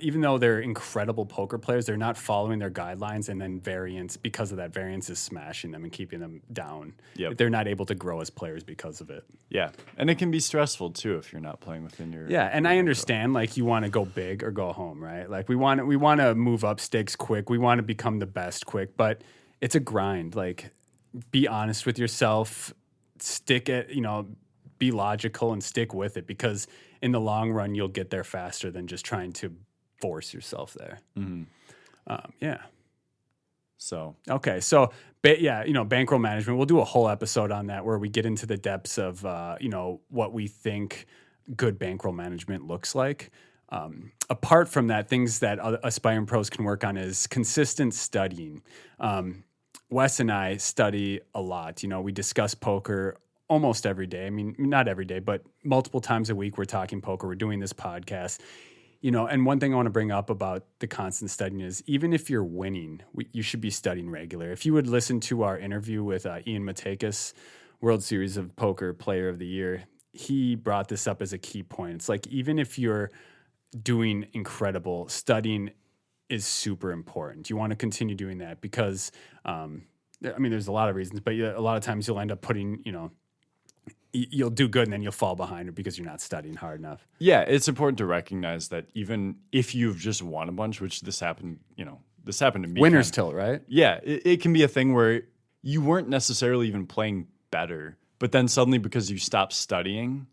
even though they're incredible poker players, they're not following their guidelines, and then variance, because of that, variance is smashing them and keeping them down. Yep. They're not able to grow as players because of it. Yeah. And it can be stressful too if you're not playing within your. Yeah, and I understand, like, you want to go big or go home, right? Like, we want to move up stakes quick. We want to become the best quick, but it's a grind. Like, be honest with yourself, stick at, you know, be logical and stick with it, because in the long run, you'll get there faster than just trying to force yourself there. Mm-hmm. Yeah. So. Okay. So, yeah, you know, bankroll management, we'll do a whole episode on that where we get into the depths of, you know, what we think good bankroll management looks like. Apart from that, things that aspiring pros can work on is consistent studying. Wes and I study a lot. You know, we discuss poker almost every day. I mean, not every day, but multiple times a week we're talking poker. We're doing this podcast. You know, and one thing I want to bring up about the constant studying is, even if you're winning, you should be studying regular. If you would listen to our interview with Ian Matakis, World Series of Poker Player of the Year, he brought this up as a key point. It's like, even if you're doing incredible, studying is super important. You want to continue doing that because, I mean, there's a lot of reasons, but a lot of times you'll end up putting, you know, you'll do good and then you'll fall behind because you're not studying hard enough. Yeah, it's important to recognize that even if you've just won a bunch, which this happened to me. Winner's tilt, right? Yeah, it can be a thing where you weren't necessarily even playing better, but then suddenly, because you stopped studying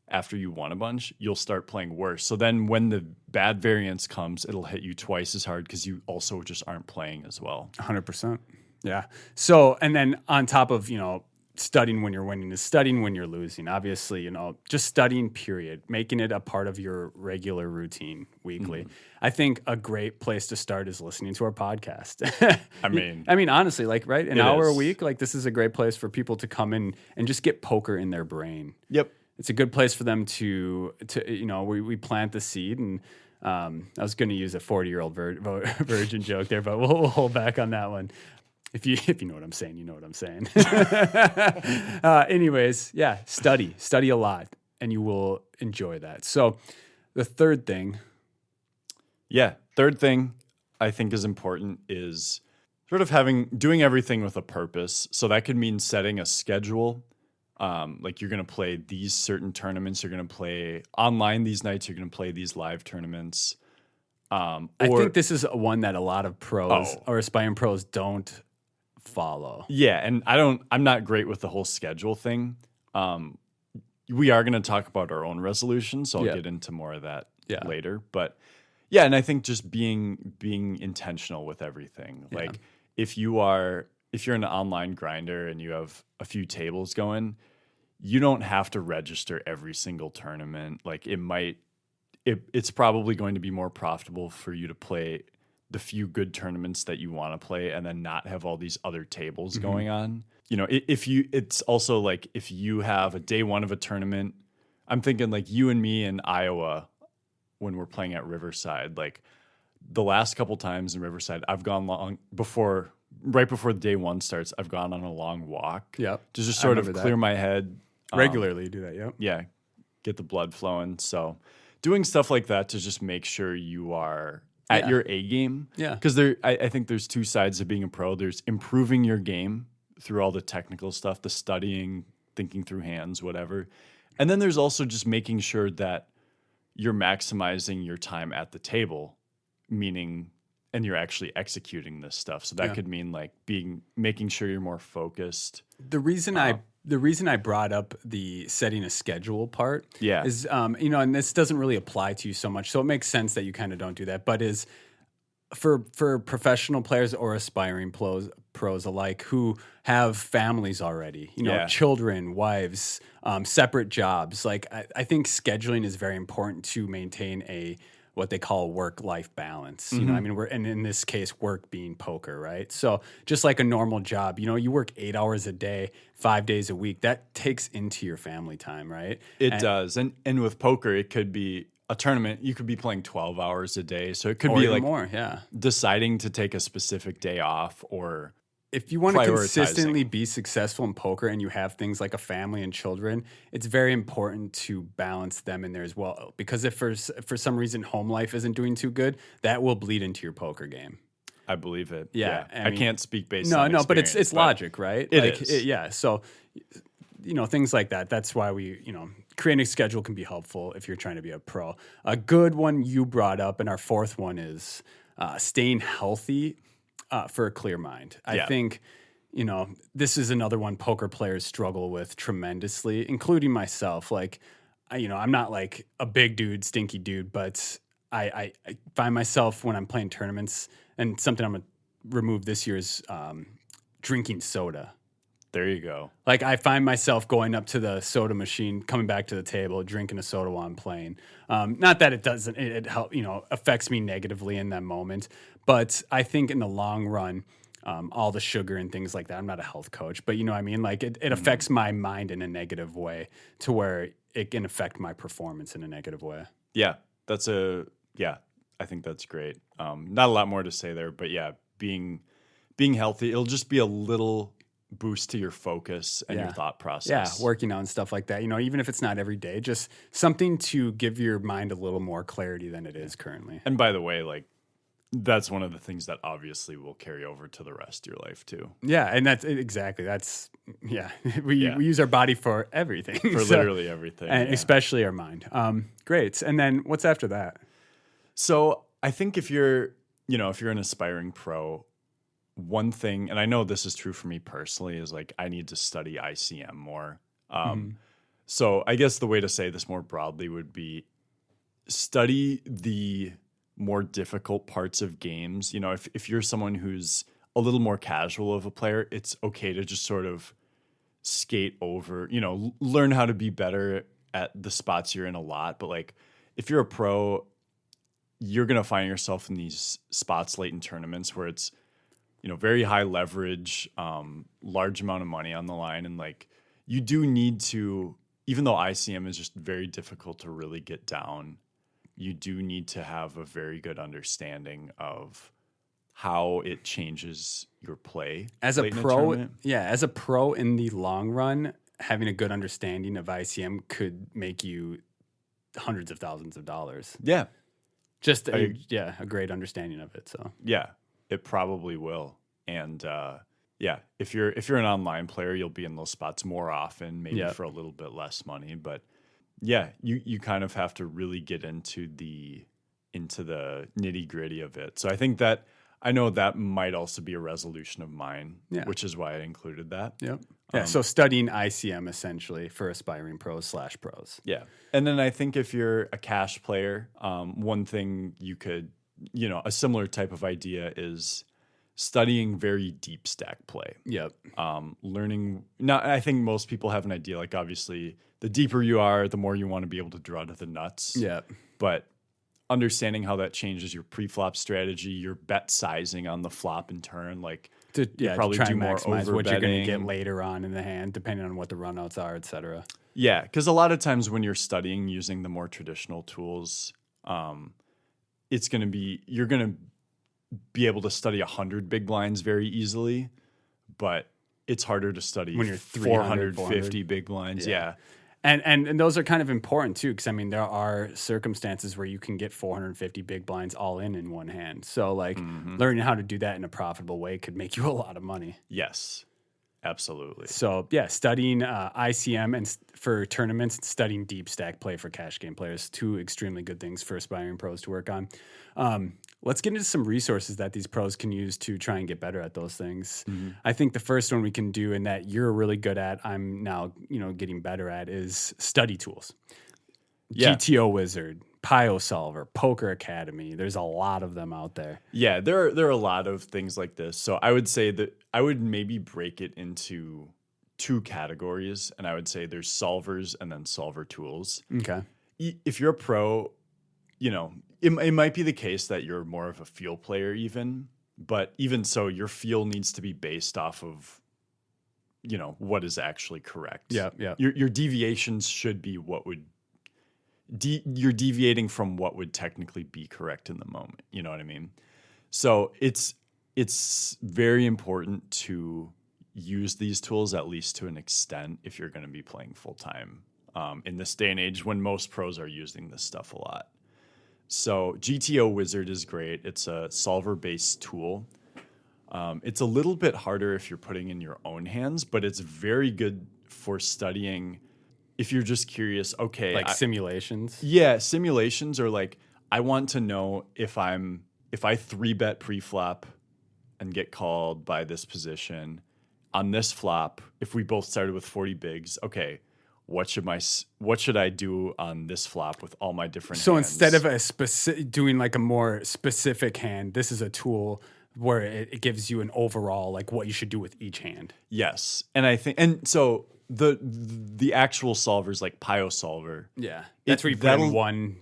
after you won a bunch, you'll start playing worse. So then when the bad variance comes, it'll hit you twice as hard because you also just aren't playing as well. 100%. Yeah. So, and then on top of, you know, studying when you're winning is studying when you're losing. Obviously, you know, just studying, period, making it a part of your regular routine weekly. Mm-hmm. I think a great place to start is listening to our podcast. I mean, honestly, like, right, an hour a week, like, this is a great place for people to come in and just get poker in their brain. Yep. It's a good place for them to you know, we plant the seed. And I was going to use a 40-year-old virgin joke there, but we'll hold back on that one. If you know what I'm saying, you know what I'm saying. Anyways, yeah, study a lot, and you will enjoy that. So the third thing I think is important is sort of doing everything with a purpose. So that could mean setting a schedule. Like, you're going to play these certain tournaments, you're going to play online these nights, you're going to play these live tournaments. I think this is one that a lot of pros or aspiring pros don't follow. Yeah, and I'm not great with the whole schedule thing. We are going to talk about our own resolution, so I'll get into more of that later. But yeah, and I think just being intentional with everything. Yeah. Like, if you're an online grinder and you have a few tables going, you don't have to register every single tournament. Like, it's probably going to be more profitable for you to play the few good tournaments that you want to play and then not have all these other tables going on. You know, it's also like, if you have a day one of a tournament, I'm thinking like you and me in Iowa when we're playing at Riverside, like the last couple times in Riverside, I've gone right before day one starts, I've gone on a long walk. Yeah. To just sort of clear my head. Regularly you do that, yeah. Yeah. Get the blood flowing. So doing stuff like that to just make sure you are at your A game. Yeah. Because I think there's two sides of being a pro. There's improving your game through all the technical stuff, the studying, thinking through hands, whatever. And then there's also just making sure that you're maximizing your time at the table, meaning, and you're actually executing this stuff. So that could mean like making sure you're more focused. The reason I brought up the setting a schedule part is, you know, and this doesn't really apply to you so much, so it makes sense that you kind of don't do that, but is for professional players or aspiring pros alike who have families already, you know, children, wives, separate jobs. Like, I think scheduling is very important to maintain what they call work-life balance. You know, I mean, and in this case, work being poker, right? So just like a normal job, you know, you work 8 hours a day, 5 days a week, that takes into your family time, right? It does. And with poker, it could be, a tournament, you could be playing 12 hours a day. So it could Or be even like more, yeah. deciding to take a specific day off or If you want to prioritizing. consistently be successful in poker and you have things like a family and children, it's very important to balance them in there as well. Because if for some reason home life isn't doing too good, that will bleed into your poker game. I believe it. Yeah, I mean, can't speak based No, on no, but experience, it's logic, right? It like, is. Yeah. So, things like that. That's why creating a schedule can be helpful if you're trying to be a pro. A good one you brought up, and our fourth one is staying healthy for a clear mind. I think, this is another one poker players struggle with tremendously, including myself. Like, I'm not like a big dude, stinky dude, but I find myself when I'm playing tournaments, and something I'm going to remove this year is drinking soda. There you go. Like, I find myself going up to the soda machine, coming back to the table, drinking a soda while I'm playing. Not that it doesn't, it help, affects me negatively in that moment, but I think in the long run, all the sugar and things like that. I'm not a health coach, but you know what I mean? Like, it affects my mind in a negative way to where it can affect my performance in a negative way. Yeah, I think that's great. Not a lot more to say there, but yeah, being healthy, it'll just be a little boost to your focus and your thought process. Yeah, working on stuff like that. Even if it's not every day, just something to give your mind a little more clarity than it is currently. And by the way, like, that's one of the things that obviously will carry over to the rest of your life too. Yeah, and we use our body for everything. For literally everything. And especially our mind. Great. And then what's after that? So I think if you're an aspiring pro, one thing, and I know this is true for me personally, is like I need to study ICM more. So I guess the way to say this more broadly would be study the more difficult parts of games. If you're someone who's a little more casual of a player, it's okay to just sort of skate over, learn how to be better at the spots you're in a lot. But like if you're a pro, you're going to find yourself in these spots late in tournaments where it's, very high leverage, large amount of money on the line. And like, you do need to, even though ICM is just very difficult to really get down, you do need to have a very good understanding of how it changes your play. As a pro, in the long run, having a good understanding of ICM could make you hundreds of thousands of dollars. Yeah. Just a great understanding of it. So yeah, it probably will. And if you're an online player, you'll be in those spots more often, maybe for a little bit less money. But yeah, you kind of have to really get into the nitty gritty of it. So I know that might also be a resolution of mine, which is why I included that. Yep. Yeah. So studying ICM essentially for aspiring pros/pros. Yeah. And then I think if you're a cash player, one thing you could, a similar type of idea is studying very deep stack play. Yep. Learning. Now, I think most people have an idea, like obviously the deeper you are, the more you want to be able to draw to the nuts. Yeah. But understanding how that changes your pre-flop strategy, your bet sizing on the flop and turn, like to probably try do and more maximize what you're going to get overbetting. later on in the hand, depending on what the runouts are, et cetera. Yeah, because a lot of times when you're studying using the more traditional tools, it's going to be, you're going to be able to study 100 big blinds very easily, but it's harder to study when you're 450 big blinds. Yeah. And those are kind of important too, because I mean, there are circumstances where you can get 450 big blinds all in one hand. So like learning how to do that in a profitable way could make you a lot of money. Yes, absolutely. So yeah, studying ICM and for tournaments, studying deep stack play for cash game players, two extremely good things for aspiring pros to work on. Let's get into some resources that these pros can use to try and get better at those things. I think the first one we can do, and that you're really good at, I'm now getting better at, is study tools. Yeah. GTO Wizard, Pio Solver, Poker Academy. There's a lot of them out there. Yeah, there are a lot of things like this. So I would say that I would maybe break it into two categories, and I would say there's solvers and then solver tools. Okay. If you're a pro, it might be the case that you're more of a feel player even, but even so, your feel needs to be based off of, what is actually correct. Yeah. Your deviations should be what would, you're deviating from what would technically be correct in the moment. You know what I mean? So it's very important to use these tools at least to an extent if you're going to be playing full time in this day and age when most pros are using this stuff a lot. So GTO Wizard is great. It's a solver-based tool. It's a little bit harder if you're putting in your own hands, but it's very good for studying if you're just curious. Okay, Like simulations. Yeah, simulations are like, I want to know if I 3-bet pre-flop and get called by this position on this flop, if we both started with 40 bigs, okay, what should I do on this flop with all my different So hands? instead of doing like a more specific hand, this is a tool where it gives you an overall like what you should do with each hand. Yes. And I think, and so the actual solvers like Pio Solver. Yeah. That's where you put in one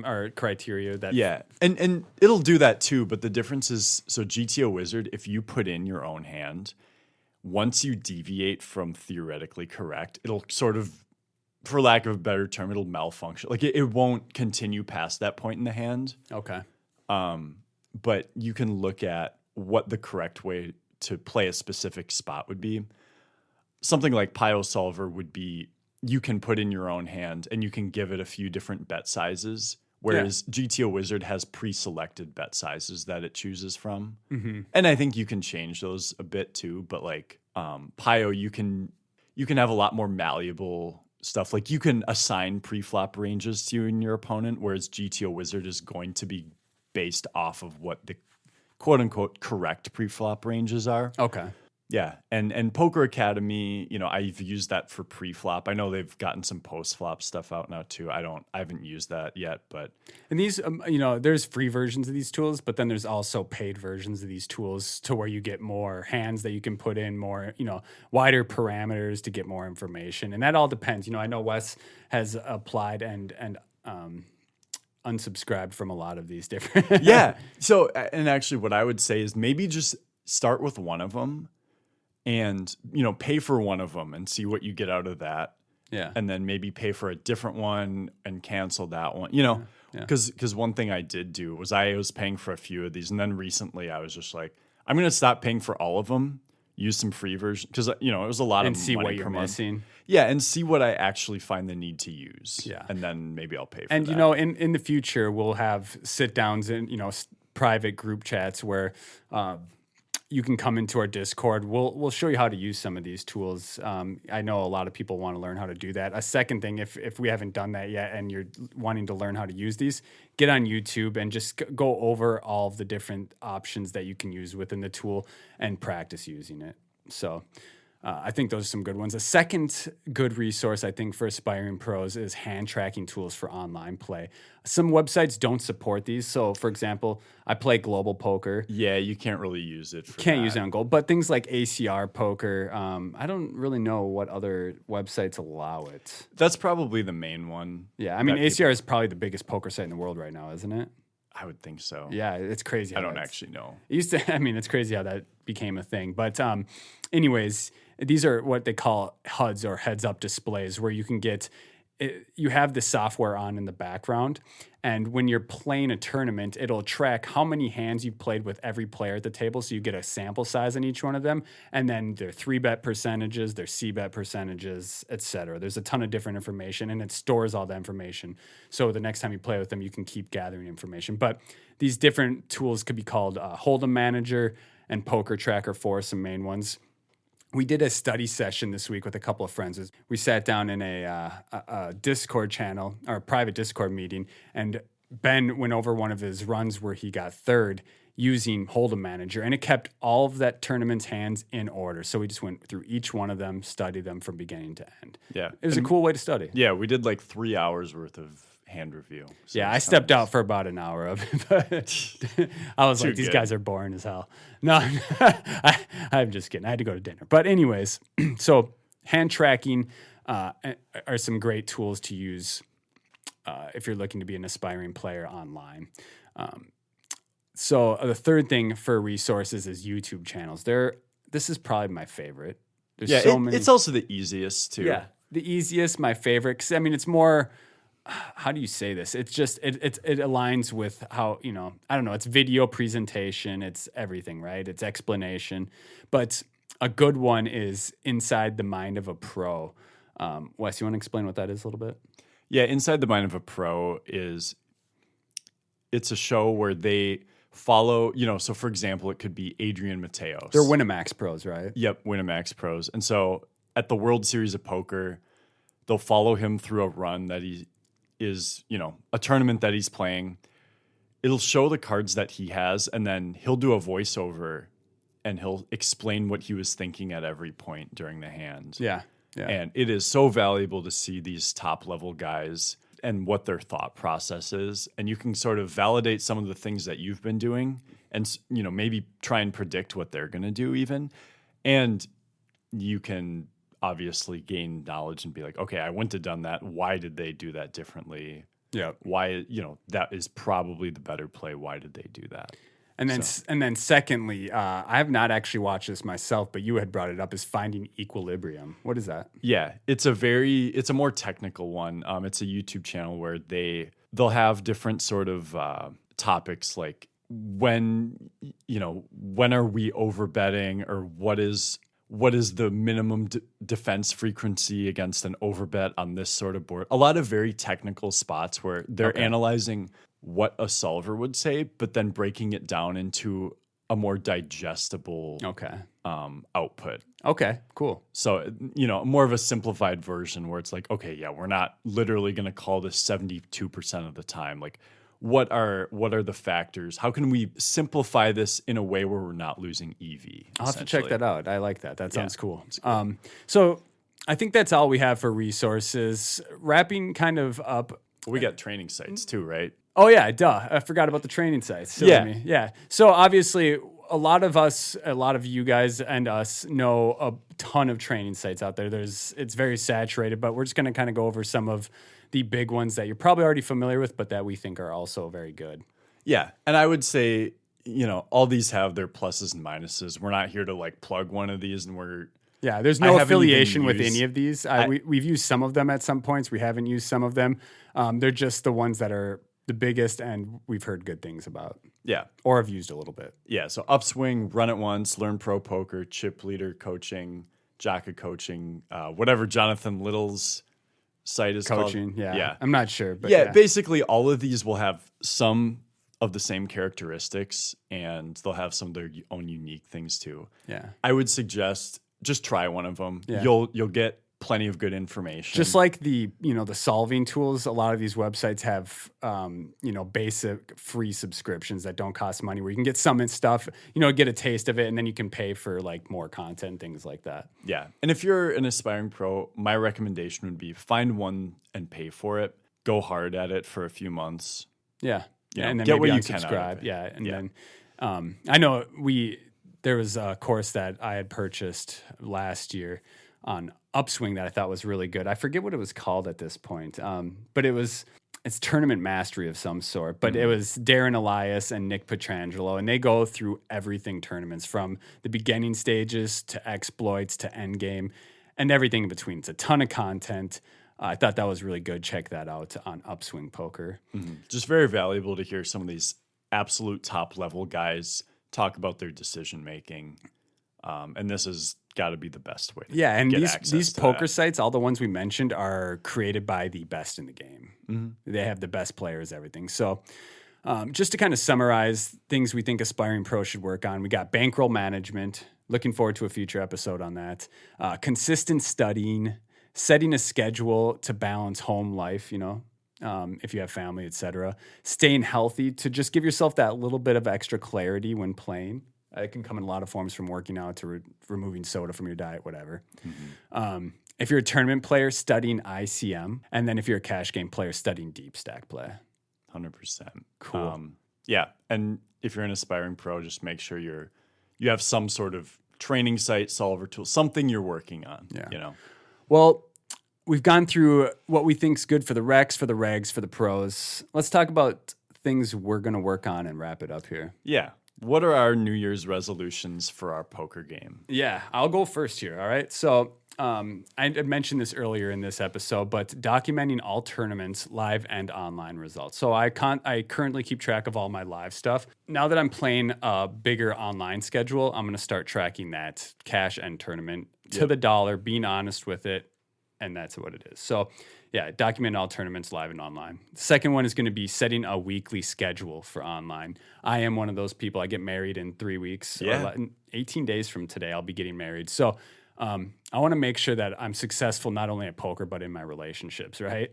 or criteria that. Yeah. And it'll do that too, but the difference is, so GTO Wizard, if you put in your own hand, once you deviate from theoretically correct, it'll sort of, for lack of a better term, it'll malfunction. Like it won't continue past that point in the hand. Okay. But you can look at what the correct way to play a specific spot would be. Something like Pio Solver would be, you can put in your own hand and you can give it a few different bet sizes, whereas GTO Wizard has pre-selected bet sizes that it chooses from. Mm-hmm. And I think you can change those a bit too, but like Pio, you can have a lot more malleable stuff. Like you can assign pre-flop ranges to you and your opponent, whereas GTO Wizard is going to be based off of what the quote-unquote correct pre-flop ranges are. Okay. Yeah, and Poker Academy, I've used that for pre-flop. I know they've gotten some post-flop stuff out now too. I haven't used that yet, but and these, there's free versions of these tools, but then there's also paid versions of these tools to where you get more hands that you can put in, more, wider parameters to get more information, and that all depends. I know Wes has applied and unsubscribed from a lot of these different. Yeah. So, and actually, what I would say is maybe just start with one of them. And, pay for one of them and see what you get out of that. Yeah. And then maybe pay for a different one and cancel that one, because one thing I did do was I was paying for a few of these. And then recently I was just like, I'm going to stop paying for all of them, use some free version. Because, it was a lot of money per month. And see what you're missing. Yeah. And see what I actually find the need to use. Yeah. And then maybe I'll pay for and, that. in the future, we'll have sit downs and, private group chats where, you can come into our Discord. We'll show you how to use some of these tools. I know a lot of people want to learn how to do that. A second thing, if we haven't done that yet and you're wanting to learn how to use these, get on YouTube and just go over all of the different options that you can use within the tool and practice using it. So I think those are some good ones. A second good resource, I think, for aspiring pros is hand tracking tools for online play. Some websites don't support these. So, for example, I play Global Poker. Yeah, you can't really use it. Can't use it on Gold. But things like ACR Poker, I don't really know what other websites allow it. That's probably the main one. Yeah, I mean, ACR is probably the biggest poker site in the world right now, isn't it? I would think so. Yeah, it's crazy. I don't actually know. It's crazy how that became a thing. But anyways, these are what they call HUDs or heads-up displays, where you can get you have the software on in the background, and when you're playing a tournament, it'll track how many hands you've played with every player at the table, so you get a sample size on each one of them, and then their 3-bet percentages, their C-bet percentages, etc. There's a ton of different information, and it stores all the information. So the next time you play with them, you can keep gathering information. But these different tools could be called Hold'em Manager and Poker Tracker 4, some main ones. We did a study session this week with a couple of friends. We sat down in a Discord channel, or a private Discord meeting, and Ben went over one of his runs where he got third using Hold'em Manager, and it kept all of that tournament's hands in order. So we just went through each one of them, studied them from beginning to end. Yeah. It was a cool way to study. Yeah, we did like 3 hours worth of hand review. So yeah, I stepped out for about an hour of it. But I was like, these guys are boring as hell. No, I'm just kidding. I had to go to dinner. But anyways, so hand tracking are some great tools to use if you're looking to be an aspiring player online. So the third thing for resources is YouTube channels. This is probably my favorite. There's so many. It's also the easiest too. Yeah, the easiest, my favorite. 'Cause, I mean, it's more how do you say this? It's just it aligns with how, I don't know, it's video presentation, it's everything, right? It's explanation. But a good one is Inside the Mind of a Pro. Wes, you want to explain what that is a little bit? Yeah, Inside the Mind of a Pro it's a show where they follow, so for example, it could be Adrian Mateos. They're Winamax pros, right? Yep, Winamax pros. And so at the World Series of Poker, they'll follow him through a run that he is, a tournament that he's playing. It'll show the cards that he has, and then he'll do a voiceover and he'll explain what he was thinking at every point during the hand. Yeah. Yeah. And it is so valuable to see these top level guys and what their thought process is. And you can sort of validate some of the things that you've been doing and, maybe try and predict what they're going to do even. And you can obviously gain knowledge and be like, okay, I wouldn't have done that. Why did they do that differently? Yeah. Why, that is probably the better play. Why did they do that? And then secondly, I have not actually watched this myself, but you had brought it up, is Finding Equilibrium. What is that? Yeah, it's a more technical one. It's a YouTube channel where they'll have different sort of topics like when are we overbetting, or what is the minimum defense frequency against an overbet on this sort of board. A lot of very technical spots where they're analyzing what a solver would say, but then breaking it down into a more digestible output. Okay, cool. So, more of a simplified version where it's like, okay, yeah, we're not literally going to call this 72% of the time. Like, what are the factors? How can we simplify this in a way where we're not losing EV? I'll have to check that out. I like that. That sounds cool. So I think that's all we have for resources. Wrapping kind of up. We got training sites too, right? Oh, yeah, duh. I forgot about the training sites. Silly me. Yeah. So obviously, a lot of you guys and us know a ton of training sites out there. It's very saturated, but we're just going to kind of go over some of the big ones that you're probably already familiar with, but that we think are also very good. Yeah. And I would say, all these have their pluses and minuses. We're not here to like plug one of these Yeah, there's no affiliation with any of these. We've used some of them at some points. We haven't used some of them. They're just the ones that are the biggest and we've heard good things about. Yeah. Or have used a little bit. Yeah. So Upswing, Run It Once, Learn Pro Poker, Chip Leader Coaching, Jaka Coaching, whatever Jonathan Little's site is Coaching, called. Yeah. I'm not sure. But yeah, basically all of these will have some of the same characteristics and they'll have some of their own unique things too. Yeah. I would suggest just try one of them. Yeah. You'll get plenty of good information. Just like the solving tools, a lot of these websites have, basic free subscriptions that don't cost money where you can get some stuff, get a taste of it, and then you can pay for like more content, things like that. Yeah. And if you're an aspiring pro, my recommendation would be find one and pay for it. Go hard at it for a few months. Yeah. And then get what maybe you can out of unsubscribe. it. Yeah. And then I know there was a course that I had purchased last year on Upswing that I thought was really good. I forget what it was called at this point, but it's tournament mastery of some sort. But it was Darren Elias and Nick Petrangelo, and they go through everything tournaments from the beginning stages to exploits to endgame and everything in between. It's a ton of content. I thought that was really good. Check that out on Upswing Poker. Mm-hmm. Just very valuable to hear some of these absolute top level guys talk about their decision making. And this has got to be the best way. Yeah, and these poker sites, all the ones we mentioned, are created by the best in the game. Mm-hmm. They have the best players, everything. So just to kind of summarize things we think aspiring pros should work on, we got bankroll management. Looking forward to a future episode on that. Consistent studying, setting a schedule to balance home life, if you have family, etc. Staying healthy, to just give yourself that little bit of extra clarity when playing. It can come in a lot of forms, from working out to removing soda from your diet, whatever. Mm-hmm. If you're a tournament player, studying ICM. And then if you're a cash game player, studying deep stack play. 100%. Cool. Yeah. And if you're an aspiring pro, just make sure you have some sort of training site, solver tool, something you're working on. Yeah. Well, we've gone through what we think's good for the recs, for the regs, for the pros. Let's talk about things we're going to work on and wrap it up here. Yeah. What are our New Year's resolutions for our poker game? Yeah, I'll go first here. All right. So I mentioned this earlier in this episode, but documenting all tournaments, live and online results. So I currently keep track of all my live stuff. Now that I'm playing a bigger online schedule, I'm going to start tracking that cash and tournament to the dollar, being honest with it, and that's what it is. So yeah, document all tournaments live and online. Second one is going to be setting a weekly schedule for online. I am one of those people. I get married in 3 weeks. Yeah. In 18 days from today, I'll be getting married. So I want to make sure that I'm successful not only at poker, but in my relationships, right?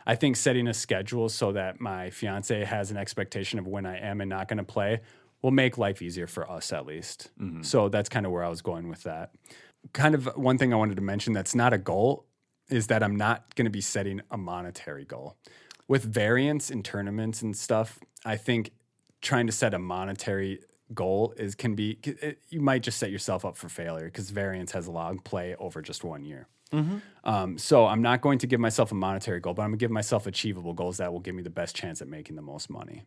I think setting a schedule so that my fiance has an expectation of when I am and not going to play will make life easier for us at least. So that's kind of where I was going with that. Kind of one thing I wanted to mention that's not a goal is that I'm not going to be setting a monetary goal. With variance in tournaments and stuff, I think trying to set a monetary goal you might just set yourself up for failure because variance has a long play over just 1 year. So I'm not going to give myself a monetary goal, but I'm going to give myself achievable goals that will give me the best chance at making the most money.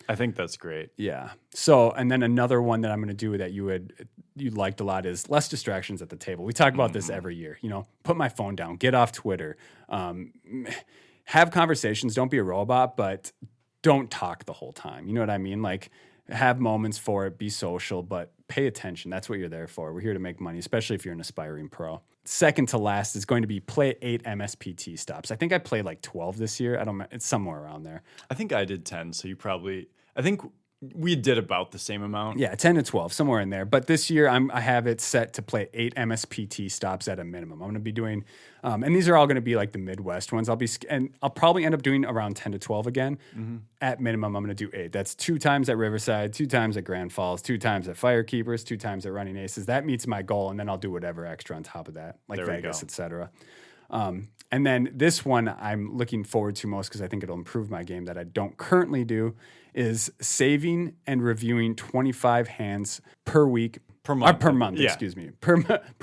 I think that's great. Yeah. So, and then another one that I'm going to do that you liked a lot is less distractions at the table. We talk about this every year. Put my phone down, get off Twitter, have conversations. Don't be a robot, but don't talk the whole time. You know what I mean? Like, have moments for it, be social, but pay attention. That's what you're there for. We're here to make money, especially if you're an aspiring pro. Second to last is going to be play 8 MSPT stops. I think I played like 12 this year. It's somewhere around there. I think I did 10, so I think we did about the same amount. Yeah, 10 to 12, somewhere in there. But this year, I have it set to play 8 MSPT stops at a minimum. I'm going to be doing, and these are all going to be like the Midwest ones. I'll probably end up doing around 10 to 12 again. At minimum, I'm going to do 8. That's 2 times at Riverside, 2 times at Grand Falls, 2 times at Firekeepers, 2 times at Running Aces. That meets my goal, and then I'll do whatever extra on top of that, like Vegas, etc. And then this one I'm looking forward to most because I think it'll improve my game that I don't currently do is saving and reviewing 25 hands per week. Per month, yeah. Excuse me. Per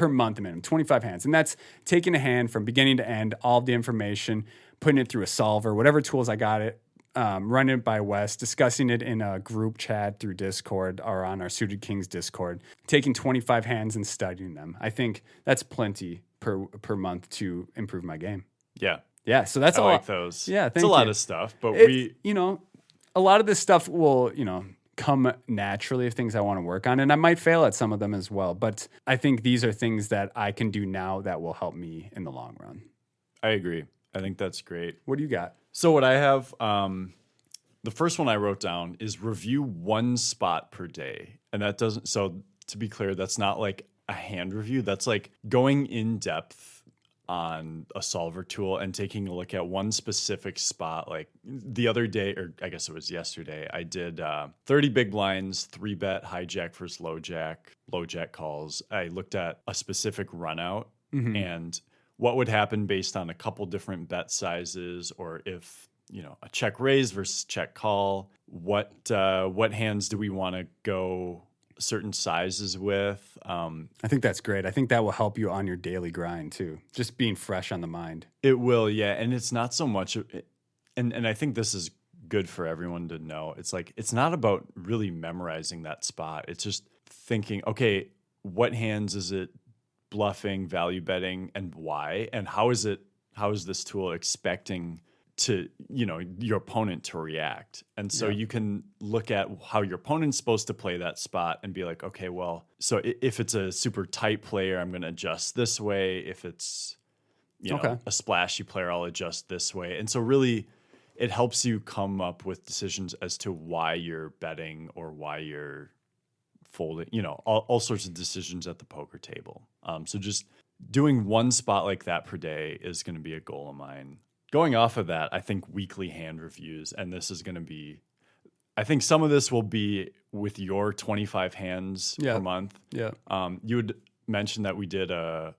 month minimum, 25 hands. And that's taking a hand from beginning to end, all of the information, putting it through a solver, whatever tools I got it, running it by Wes, discussing it in a group chat through Discord or on our Suited Kings Discord, taking 25 hands and studying them. I think that's plenty per month to improve my game. Yeah. Yeah, so that's I like those. Yeah, it's a lot of stuff, but a lot of this stuff will, come naturally of things I want to work on, and I might fail at some of them as well, but I think these are things that I can do now that will help me in the long run. I agree. I think that's great. What do you got? So what I have, the first one I wrote down is review 1 spot per day. And that doesn't, so to be clear, that's not like a hand review. That's like going in depth on a solver tool and taking a look at one specific spot. Like the other day, or I guess it was yesterday, I did 30 big blinds, 3-bet hijack versus low jack calls. I looked at a specific run out and what would happen based on a couple different bet sizes, or if, a check raise versus check call, what hands do we want to go certain sizes with. I think that's great. I think that will help you on your daily grind too. Just being fresh on the mind. It will, yeah. And it's not so much, and I think this is good for everyone to know. It's like, it's not about really memorizing that spot. It's just thinking, okay, what hands is it bluffing, value betting, and why? And how is this tool expecting to, your opponent to react? And so you can look at how your opponent's supposed to play that spot and be like, okay, well, so if it's a super tight player, I'm going to adjust this way. If it's, a splashy player, I'll adjust this way. And so really it helps you come up with decisions as to why you're betting or why you're folding, all sorts of decisions at the poker table. So just doing 1 spot like that per day is going to be a goal of mine. Going off of that, I think weekly hand reviews, and this is going to be, I think some of this will be with your 25 hands per month. Yeah. You would mention that we did a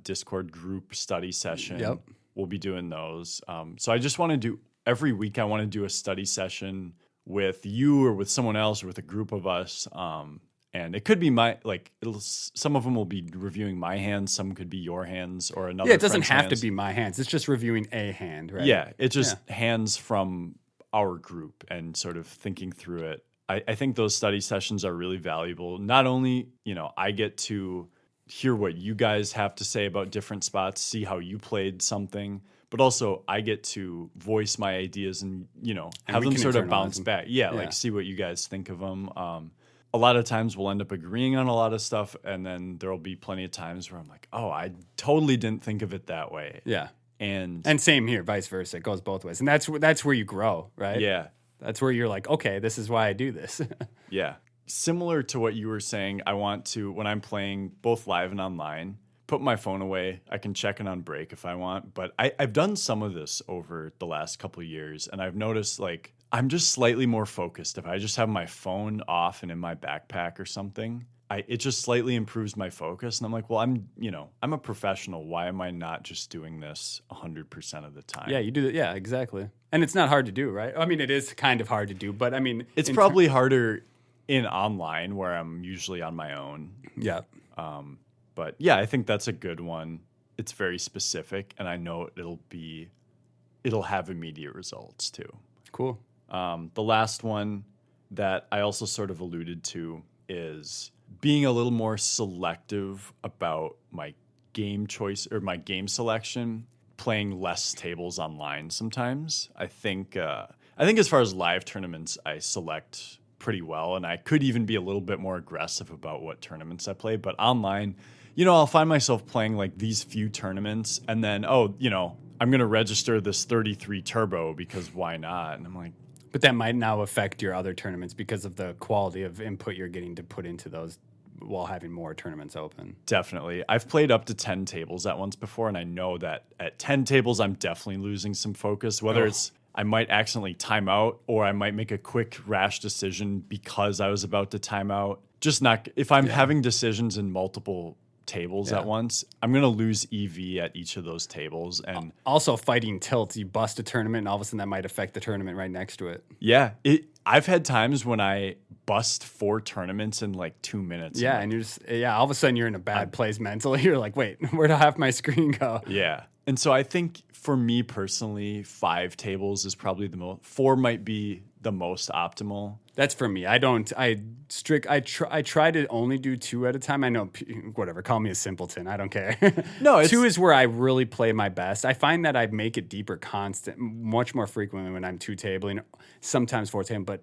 Discord group study session. Yep. We'll be doing those. So I just want to do, every week I want to do a study session with you or with someone else or with a group of us. And it could be some of them will be reviewing my hands. Some could be your hands or another. Yeah, it doesn't friend's have hands. to be my hands. It's just reviewing a hand, right? Yeah, it's just hands from our group and sort of thinking through it. I think those study sessions are really valuable. Not only, I get to hear what you guys have to say about different spots, see how you played something, but also I get to voice my ideas and, have them sort of bounce back. Yeah, like see what you guys think of them. A lot of times we'll end up agreeing on a lot of stuff, and then there'll be plenty of times where I'm like, oh, I totally didn't think of it that way. Yeah. And same here, vice versa. It goes both ways. And that's where you grow, right? Yeah. That's where you're like, okay, this is why I do this. Yeah. Similar to what you were saying, I want to, when I'm playing both live and online, put my phone away. I can check it on break if I want. But I've done some of this over the last couple of years, and I've noticed like I'm just slightly more focused. If I just have my phone off and in my backpack or something, it just slightly improves my focus. And I'm like, well, I'm a professional. Why am I not just doing this 100% of the time? Yeah, you do that. Yeah, exactly. And it's not hard to do, right? I mean, it is kind of hard to do, but I mean, it's probably harder in online where I'm usually on my own. Yeah. But yeah, I think that's a good one. It's very specific, and I know it'll have immediate results too. Cool. The last one that I also sort of alluded to is being a little more selective about my game choice or my game selection, playing less tables online sometimes. I think as far as live tournaments, I select pretty well, and I could even be a little bit more aggressive about what tournaments I play. But online, I'll find myself playing like these few tournaments, and then, I'm going to register this 33 turbo because why not? And I'm like, but that might now affect your other tournaments because of the quality of input you're getting to put into those while having more tournaments open. Definitely. I've played up to 10 tables at once before, and I know that at 10 tables, I'm definitely losing some focus, whether it's I might accidentally time out or I might make a quick rash decision because I was about to time out. Just not, if I'm having decisions in multiple tables at once, I'm going to lose EV at each of those tables. And also fighting tilts, you bust a tournament and all of a sudden that might affect the tournament right next to it. Yeah. I've had times when I bust 4 tournaments in like 2 minutes. Yeah. And you're just, all of a sudden you're in a bad place mentally. You're like, wait, where'd half my screen go? Yeah. And so I think for me personally, 5 tables is probably the most. 4 might be the most optimal. That's for me. I try to only do 2 at a time. I know, whatever, call me a simpleton. I don't care. No, 2 is where I really play my best. I find that I make it deeper much more frequently when I'm 2 tabling, sometimes 4 tabling, but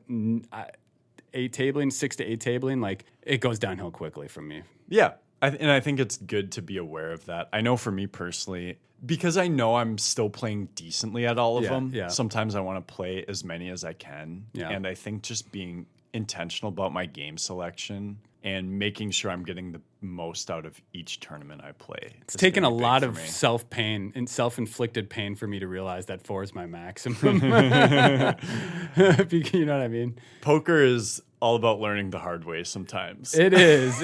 8 tabling, 6 to 8 tabling, like it goes downhill quickly for me. Yeah. And I think it's good to be aware of that. I know for me personally, because I know I'm still playing decently at all of them, sometimes I want to play as many as I can. Yeah. And I think just being intentional about my game selection and making sure I'm getting the most out of each tournament I play. It's taken a lot of self-pain and self-inflicted pain for me to realize that 4 is my maximum. You know what I mean? Poker is all about learning the hard way sometimes. It is.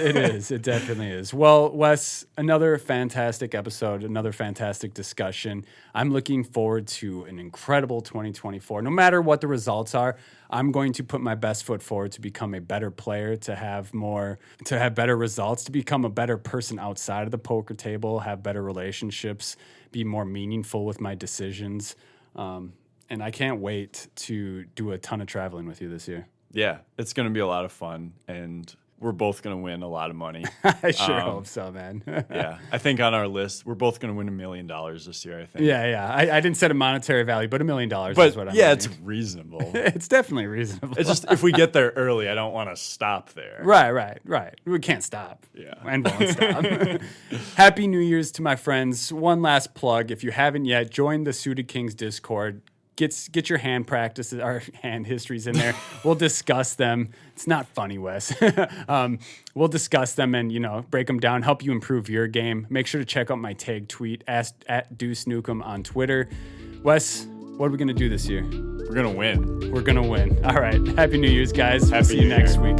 It definitely is. Well, Wes, another fantastic episode, another fantastic discussion. I'm looking forward to an incredible 2024. No matter what the results are, I'm going to put my best foot forward to become a better player, to have better results, to become a better person outside of the poker table, have better relationships, be more meaningful with my decisions. And I can't wait to do a ton of traveling with you this year. Yeah, it's going to be a lot of fun, and we're both going to win a lot of money. I sure hope so, man. Yeah, I think on our list, we're both going to win $1 million this year, I think. Yeah. I didn't set a monetary value, but $1 million is what I'm yeah, it's reasonable. It's definitely reasonable. It's just, if we get there early, I don't want to stop there. Right. We can't stop. Yeah. And won't stop. Happy New Year's to my friends. One last plug. If you haven't yet, join the Suited Kings Discord. Get your hand practices, our hand histories in there. We'll discuss them. It's not funny, Wes. We'll discuss them and, break them down, help you improve your game. Make sure to check out my tag tweet, at Deuce Nukem on Twitter. Wes, what are we going to do this year? We're going to win. We're going to win. All right. Happy New Year's, guys. See you next week.